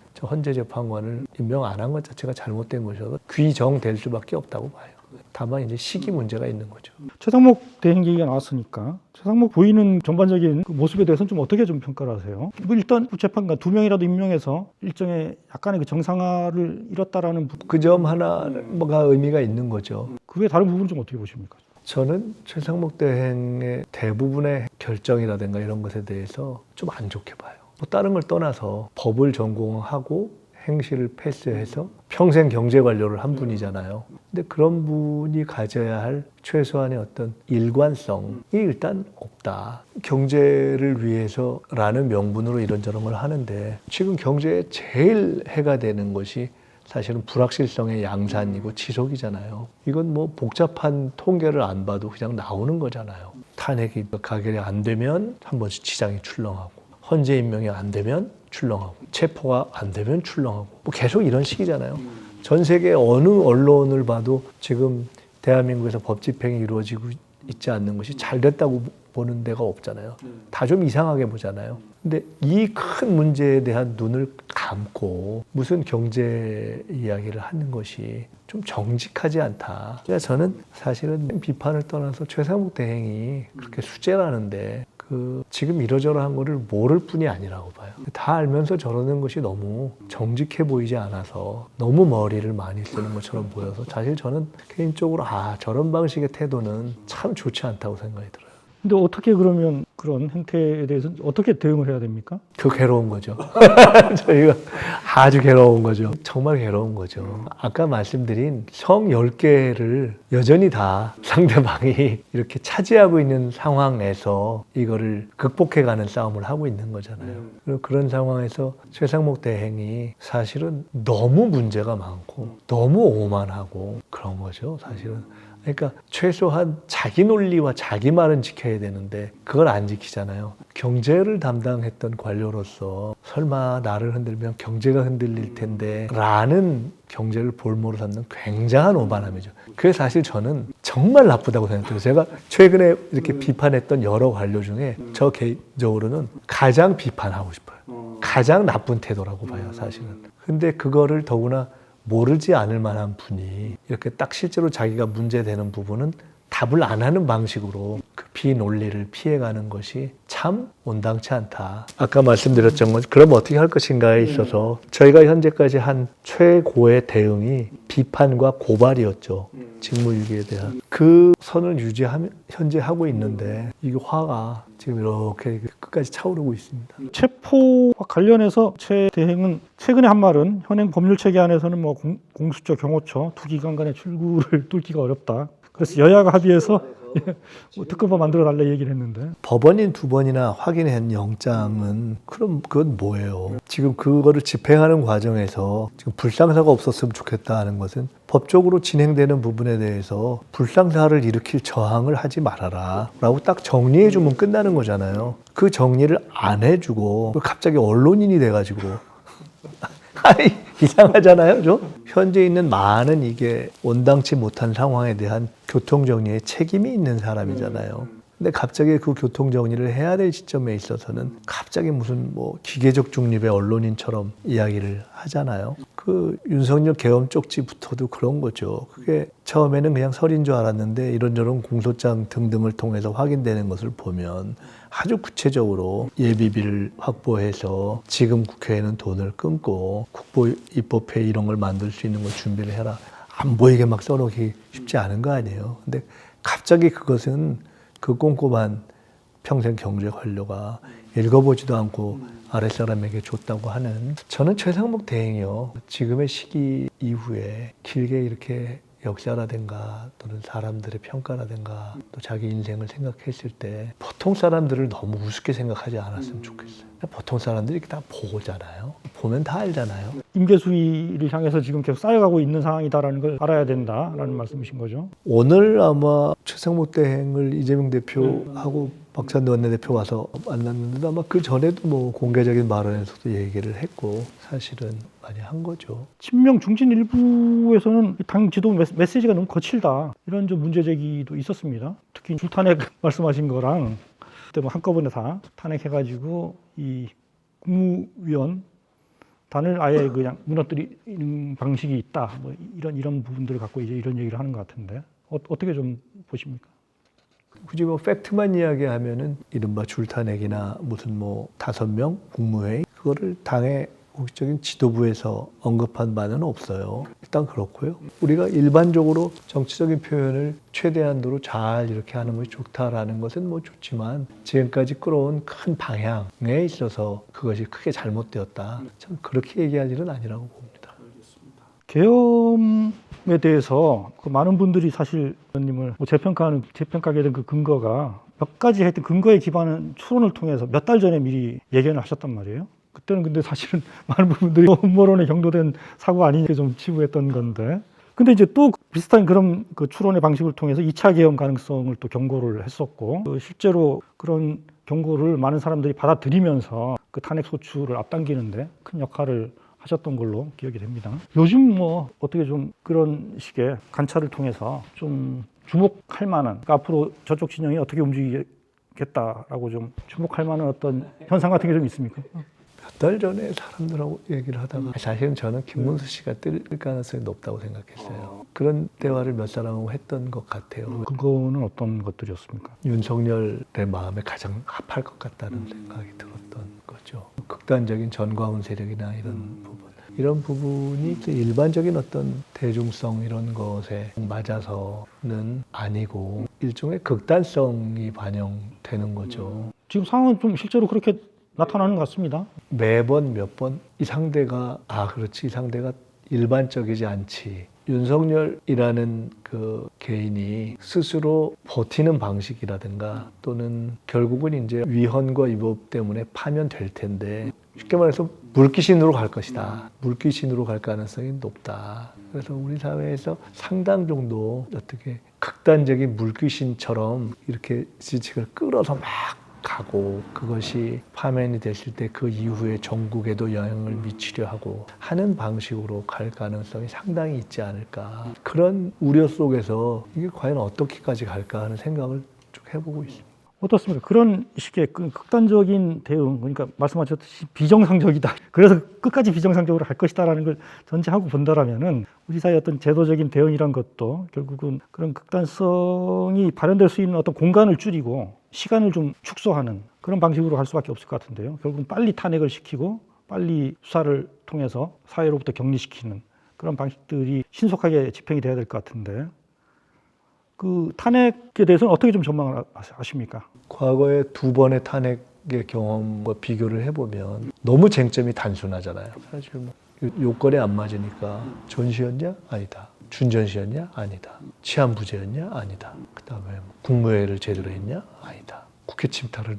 헌재재판관을 임명 안 한 것 자체가 잘못된 것이어서 귀정될 수밖에 없다고 봐요. 다만 이제 시기 문제가 있는 거죠. 최상목 대행 얘기가 나왔으니까 최상목 부인은 전반적인 그 모습에 대해서는 좀 어떻게 좀 평가를 하세요? 뭐 일단 재판관 2명이라도 임명해서 일정의 약간의 그 정상화를 이뤘다라는 그 점 하나가 의미가 있는 거죠. 그 외 다른 부분은 좀 어떻게 보십니까? 저는 최상목 대행의 대부분의 결정이라든가 이런 것에 대해서 좀 안 좋게 봐요. 뭐 다른 걸 떠나서 법을 전공하고 행시를 패스해서 평생 경제 관료를 한 분이잖아요. 근데 그런 분이 가져야 할 최소한의 어떤 일관성이 일단 없다. 경제를 위해서라는 명분으로 이런저런 걸 하는데 지금 경제에 제일 해가 되는 것이 사실은 불확실성의 양산이고 지속이잖아요. 이건 뭐 복잡한 통계를 안 봐도 그냥 나오는 거잖아요. 탄핵이 가결이 안 되면 한 번씩 지장이 출렁하고 헌재 임명이 안 되면 출렁하고 체포가 안 되면 출렁하고 뭐 계속 이런 식이잖아요. 전 세계 어느 언론을 봐도 지금 대한민국에서 법 집행이 이루어지고 있지 않는 것이 잘 됐다고 보는 데가 없잖아요. 다 좀 이상하게 보잖아요. 근데 이 큰 문제에 대한 눈을 감고 무슨 경제 이야기를 하는 것이 좀 정직하지 않다. 그러니까 저는 사실은 비판을 떠나서 최상목 대행이 그렇게 수재라는데 지금 이러저러한 거를 모를 뿐이 아니라고 봐요. 다 알면서 저러는 것이 너무 정직해 보이지 않아서 너무 머리를 많이 쓰는 것처럼 보여서 사실 저는 개인적으로 저런 방식의 태도는 참 좋지 않다고 생각이 들어요. 근데 어떻게 그러면 그런 행태에 대해서 어떻게 대응을 해야 됩니까? 그 괴로운 거죠. 저희가 아주 괴로운 거죠. 정말 괴로운 거죠. 아까 말씀드린 성 10개를 여전히 다 상대방이 이렇게 차지하고 있는 상황에서 이거를 극복해가는 싸움을 하고 있는 거잖아요. 그리고 그런 상황에서 최상목 대행이 사실은 너무 문제가 많고 너무 오만하고 그런 거죠. 사실은. 그러니까 최소한 자기 논리와 자기 말은 지켜야 되는데 그걸 안 지키잖아요. 경제를 담당했던 관료로서 설마 나를 흔들면 경제가 흔들릴 텐데 라는 경제를 볼모로 삼는 굉장한 오만함이죠. 그게 사실 저는 정말 나쁘다고 생각해요. 제가 최근에 이렇게 비판했던 여러 관료 중에 저 개인적으로는 가장 비판하고 싶어요. 가장 나쁜 태도라고 봐요, 사실은. 근데 그거를 더구나 모르지 않을 만한 분이 이렇게 딱 실제로 자기가 문제되는 부분은 답을 안 하는 방식으로 그 비논리를 피해가는 것이 참 온당치 않다. 아까 말씀드렸던 그럼 어떻게 할 것인가에 있어서 저희가 현재까지 한 최고의 대응이 비판과 고발이었죠. 직무유기에 대한. 그 선을 유지하면 현재 하고 있는데 이게 화가 지금 이렇게 끝까지 차오르고 있습니다. 체포와 관련해서 최 대행은 최근에 한 말은 현행 법률 체계 안에서는 뭐 공수처, 경호처 두 기관 간의 출구를 뚫기가 어렵다. 그래서 여야가 합의해서 특검법 만들어 달라 얘기를 했는데 법원인 2번이나 확인한 영장은 그럼 그건 뭐예요? 지금 그거를 집행하는 과정에서 지금 불상사가 없었으면 좋겠다 하는 것은 법적으로 진행되는 부분에 대해서 불상사를 일으킬 저항을 하지 말아라 라고 딱 정리해 주면 끝나는 거잖아요. 그 정리를 안 해주고 갑자기 언론인이 돼가지고 이상하잖아요, 좀? 현재 있는 많은 이게 온당치 못한 상황에 대한 교통정리에 책임이 있는 사람이잖아요. 근데 갑자기 그 교통정리를 해야 될 시점에 있어서는 갑자기 무슨 뭐 기계적 중립의 언론인처럼 이야기를 하잖아요. 그 윤석열 계엄 쪽지부터도 그런 거죠. 그게 처음에는 그냥 설인 줄 알았는데 이런저런 공소장 등등을 통해서 확인되는 것을 보면 아주 구체적으로 예비비를 확보해서 지금 국회에는 돈을 끊고 국보 입법회 이런 걸 만들 수 있는 걸 준비를 해라. 안 보이게 막 써놓기 쉽지 않은 거 아니에요. 근데 갑자기 그것은 그 꼼꼼한 평생 경제 관료가 읽어보지도 않고 아랫사람에게 줬다고 하는, 저는 최상목 대행이요, 지금의 시기 이후에 길게 이렇게 역사라든가 또는 사람들의 평가라든가 또 자기 인생을 생각했을 때 보통 사람들을 너무 우습게 생각하지 않았으면 좋겠어요. 보통 사람들이 다 보잖아요. 보면 다 알잖아요. 임계수위를 향해서 지금 계속 쌓여가고 있는 상황이다라는 걸 알아야 된다라는 말씀이신 거죠. 오늘 아마 최상목 대행을 이재명 대표하고 박찬대 원내대표 와서 만났는데 아마 그 전에도 뭐 공개적인 발언에서도 얘기를 했고 사실은 많이 한 거죠. 친명 중진 일부에서는 당 지도 메시지가 너무 거칠다, 이런 좀 문제 제기도 있었습니다. 특히 줄탄핵 말씀하신 거랑 그때 뭐 한꺼번에 다 탄핵해가지고 이 국무위원 단을 아예 그냥 무너뜨리는 방식이 있다, 뭐 이런 부분들을 갖고 이제 이런 얘기를 하는 것 같은데 어떻게 좀 보십니까? 굳이 뭐 팩트만 이야기하면은 이른바 줄탄핵이나 무슨 뭐 5명 국무회의 그거를 당의 공식적인 지도부에서 언급한 바는 없어요. 일단 그렇고요. 우리가 일반적으로 정치적인 표현을 최대한도로 잘 이렇게 하는 것이 좋다라는 것은 뭐 좋지만 지금까지 끌어온 큰 방향에 있어서 그것이 크게 잘못되었다, 참 그렇게 얘기할 일은 아니라고 봅니다. 계엄에 대해서 그 많은 분들이 사실 의원님을 뭐 재평가하게 된 그 근거가 몇 가지 했던 근거에 기반한 추론을 통해서 몇 달 전에 미리 예견을 하셨단 말이에요. 그때는 근데 사실은 많은 부분들이 음모론에 경도된 사고 아니냐 좀 치부했던 건데, 근데 이제 또 비슷한 그런 그 추론의 방식을 통해서 2차 계엄 가능성을 또 경고를 했었고, 실제로 그런 경고를 많은 사람들이 받아들이면서 그 탄핵 소추를 앞당기는데 큰 역할을 하셨던 걸로 기억이 됩니다. 요즘 뭐 어떻게 좀 그런 식의 관찰을 통해서 좀 주목할 만한, 그러니까 앞으로 저쪽 진영이 어떻게 움직이겠다라고 좀 주목할 만한 어떤 현상 같은 게 좀 있습니까? 몇 달 전에 사람들하고 얘기를 하다가 사실은 저는 김문수 씨가 뜰 가능성이 높다고 생각했어요. 그런 대화를 몇 사람하고 했던 것 같아요. 그거는 어떤 것들이었습니까? 윤석열의 마음에 가장 합할 것 같다는 생각이 들었던 거죠. 극단적인 전광훈 세력이나 이런 부분이 일반적인 어떤 대중성 이런 것에 맞아서는 아니고 일종의 극단성이 반영되는 거죠. 지금 상황은 좀 실제로 그렇게 나타나는 것 같습니다. 매번 몇 번 이 상대가 그렇지, 이 상대가 일반적이지 않지. 윤석열이라는 그 개인이 스스로 버티는 방식이라든가 또는 결국은 이제 위헌과 위법 때문에 파면될 텐데 쉽게 말해서 물귀신으로 갈 것이다. 물귀신으로 갈 가능성이 높다. 그래서 우리 사회에서 상당 정도 어떻게 극단적인 물귀신처럼 이렇게 지식을 끌어서 막 가고 그것이 파면이 됐을 때 그 이후에 전국에도 영향을 미치려 하고 하는 방식으로 갈 가능성이 상당히 있지 않을까. 그런 우려 속에서 이게 과연 어떻게까지 갈까 하는 생각을 쭉 해보고 있습니다. 어떻습니까? 그런 식의 극단적인 대응, 그러니까 말씀하셨듯이 비정상적이다. 그래서 끝까지 비정상적으로 갈 것이다라는 걸 전제하고 본다라면은 우리 사회 어떤 제도적인 대응이란 것도 결국은 그런 극단성이 발현될 수 있는 어떤 공간을 줄이고 시간을 좀 축소하는 그런 방식으로 갈 수밖에 없을 것 같은데요. 결국은 빨리 탄핵을 시키고 빨리 수사를 통해서 사회로부터 격리시키는 그런 방식들이 신속하게 집행이 돼야 될 것 같은데, 그 탄핵에 대해서는 어떻게 좀 전망을 하십니까? 과거에 2번의 탄핵의 경험과 비교를 해보면 너무 쟁점이 단순하잖아요. 사실 뭐 요건에 안 맞으니까 전시였냐? 아니다. 준전시였냐? 아니다. 치안부재였냐? 아니다. 그 다음에 국무회의를 제대로 했냐? 아니다. 국회 침탈을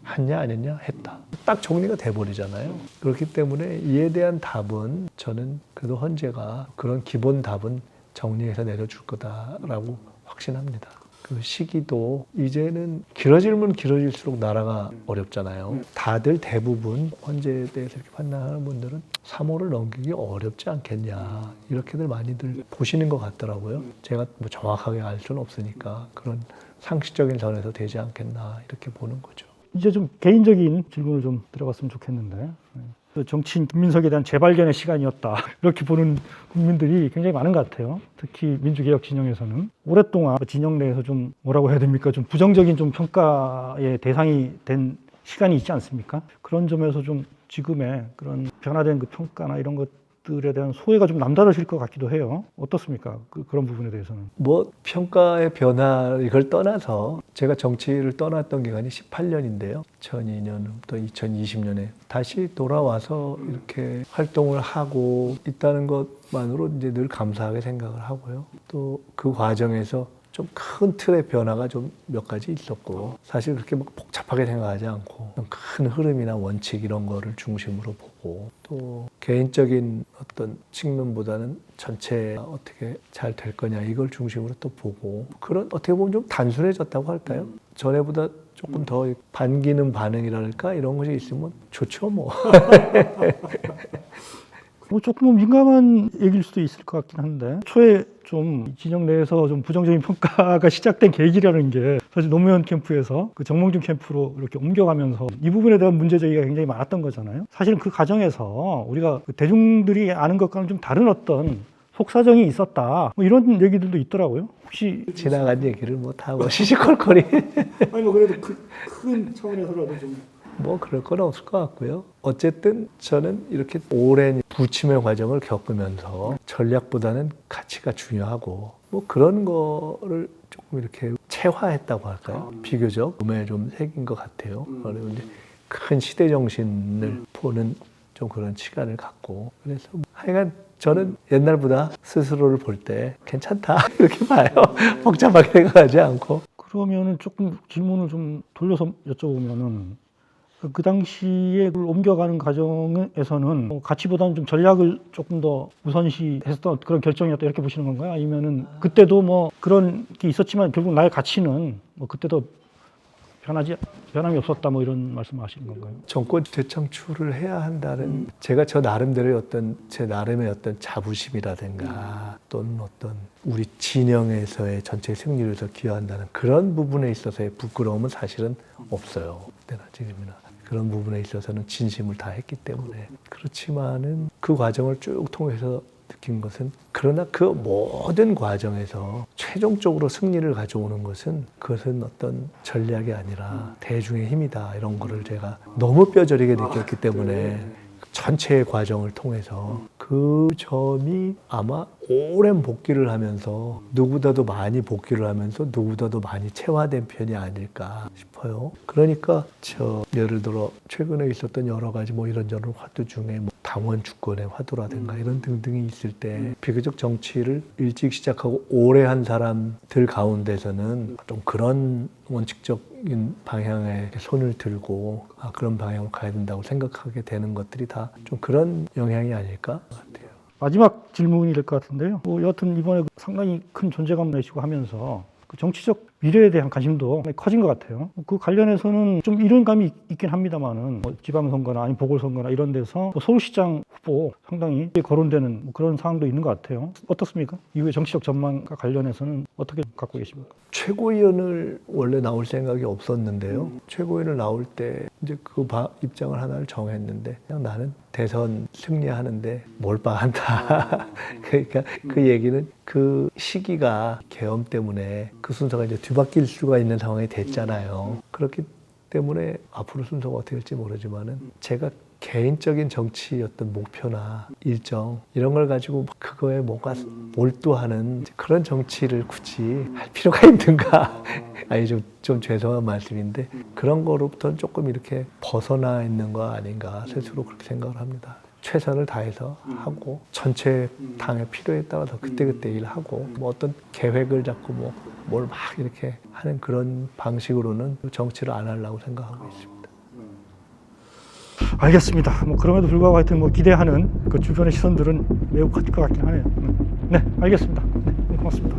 했냐? 안 했냐? 했다. 딱 정리가 돼버리잖아요. 그렇기 때문에 이에 대한 답은 저는 그래도 헌재가 그런 기본 답은 정리해서 내려줄 거다라고 확신합니다. 그 시기도 이제는 길어지면 길어질수록 나라가 어렵잖아요. 다들 대부분 헌재에 대해서 이렇게 판단하는 분들은 3호를 넘기기 어렵지 않겠냐 이렇게들 많이들 보시는 것 같더라고요. 제가 뭐 정확하게 알 수는 없으니까 그런 상식적인 선에서 되지 않겠나 이렇게 보는 거죠. 이제 좀 개인적인 질문을 좀 드려봤으면 좋겠는데, 정치인 김민석에 대한 재발견의 시간이었다 이렇게 보는 국민들이 굉장히 많은 것 같아요. 특히 민주개혁 진영에서는 오랫동안 진영 내에서 좀 뭐라고 해야 됩니까? 좀 부정적인 좀 평가의 대상이 된 시간이 있지 않습니까? 그런 점에서 좀 지금의 그런 변화된 그 평가나 이런 것들에 대한 소외가 좀 남다르실 것 같기도 해요. 어떻습니까? 그런 부분에 대해서는. 뭐 평가의 변화 이걸 떠나서 제가 정치를 떠났던 기간이 18년인데요. 2002년부터 2020년에 다시 돌아와서 이렇게 활동을 하고 있다는 것만으로 이제 늘 감사하게 생각을 하고요. 또 그 과정에서 좀 큰 틀의 변화가 좀 몇 가지 있었고 사실 그렇게 막 복잡하게 생각하지 않고 큰 흐름이나 원칙 이런 거를 중심으로 보고 또 개인적인 어떤 측면보다는 전체 어떻게 잘 될 거냐 이걸 중심으로 또 보고 그런 어떻게 보면 좀 단순해졌다고 할까요? 전에보다 조금 더 반기는 반응이랄까 이런 것이 있으면 좋죠 뭐. 뭐 조금 민감한 얘기일 수도 있을 것 같긴 한데 초에 좀 진영 내에서 좀 부정적인 평가가 시작된 계기라는 게 사실 노무현 캠프에서 그 정몽준 캠프로 이렇게 옮겨가면서 이 부분에 대한 문제 제기가 굉장히 많았던 거잖아요. 사실은 그 과정에서 우리가 대중들이 아는 것과는 좀 다른 어떤 속사정이 있었다 뭐 이런 얘기들도 있더라고요. 혹시 지나간 얘기를 뭐 다 뭐 시시콜콜이 아니 뭐 그래도 큰 차원에서라도 좀 뭐 그럴 건 없을 것 같고요. 어쨌든 저는 이렇게 오랜 부침의 과정을 겪으면서 전략보다는 가치가 중요하고 뭐 그런 거를 조금 이렇게 체화했다고 할까요? 비교적 몸에 좀 새긴 것 같아요. 그리고 이제 큰 시대 정신을 보는 좀 그런 시간을 갖고 그래서 하여간 저는 옛날보다 스스로를 볼 때 괜찮다 이렇게 봐요. 복잡하게 생각하지 않고. 그러면은 조금 질문을 좀 돌려서 여쭤보면은 그 당시에 그걸 옮겨가는 과정에서는 가치보다는 좀 전략을 조금 더 우선시했던 그런 결정이었다 이렇게 보시는 건가요? 아니면은 그때도 뭐 그런 게 있었지만 결국 나의 가치는 뭐 그때도 변함이 없었다 뭐 이런 말씀을 하시는 건가요? 정권 재창출을 해야 한다는 제가 저 나름대로의 어떤 제 나름의 어떤 자부심이라든가 또는 어떤 우리 진영에서의 전체 승리를 위해서 기여한다는 그런 부분에 있어서의 부끄러움은 사실은 없어요. 그때나 지금이나. 그런 부분에 있어서는 진심을 다했기 때문에 그렇지만은 그 과정을 쭉 통해서 느낀 것은 그러나 그 모든 과정에서 최종적으로 승리를 가져오는 것은 그것은 어떤 전략이 아니라 대중의 힘이다 이런 거를 제가 너무 뼈저리게 느꼈기 때문에 전체의 과정을 통해서 그 점이 아마 오랜 복귀를 하면서 누구보다도 많이 복귀를 하면서 누구보다도 많이 체화된 편이 아닐까 싶어요. 그러니까 예를 들어 최근에 있었던 여러 가지 뭐 이런저런 화두 중에 뭐 당원 주권의 화두라든가 이런 등등이 있을 때 비교적 정치를 일찍 시작하고 오래 한 사람들 가운데서는 좀 그런 원칙적인 방향에 손을 들고 그런 방향으로 가야 된다고 생각하게 되는 것들이 다 좀 그런 영향이 아닐까 같아요. 마지막 질문이 될 것 같은데요. 여하튼 이번에 상당히 큰 존재감 내시고 하면서 그 정치적 미래에 대한 관심도 커진 것 같아요. 그 관련해서는 좀 이런 감이 있긴 합니다만은 뭐 지방선거나 아니면 보궐선거나 이런 데서 서울시장 후보 상당히 거론되는 뭐 그런 상황도 있는 것 같아요. 어떻습니까? 이후에 정치적 전망과 관련해서는 어떻게 갖고 계십니까? 최고위원을 원래 나올 생각이 없었는데요. 최고위원을 나올 때 이제 그 입장을 하나를 정했는데 그냥 나는 대선 승리하는데 몰빵한다. 그러니까 그 얘기는 그 시기가 계엄 때문에 그 순서가 이제 뒤바뀔 수가 있는 상황이 됐잖아요. 그렇기 때문에 앞으로 순서가 어떻게 될지 모르지만은 제가 개인적인 정치 어떤 목표나 일정 이런 걸 가지고 그거에 뭔가 몰두하는 그런 정치를 굳이 할 필요가 있는가? 아니 좀 죄송한 말씀인데 그런 거로부터는 조금 이렇게 벗어나 있는 거 아닌가 스스로 그렇게 생각을 합니다. 최선을 다해서 하고 전체 당의 필요에 따라서 그때그때 일하고 뭐 어떤 계획을 잡고 뭐 뭘 막 이렇게 하는 그런 방식으로는 정치를 안 하려고 생각하고 있습니다. 알겠습니다. 뭐 그럼에도 불구하고 하여튼 뭐 기대하는 그 주변의 시선들은 매우 클 것 같긴 하네요. 네, 알겠습니다. 네, 고맙습니다.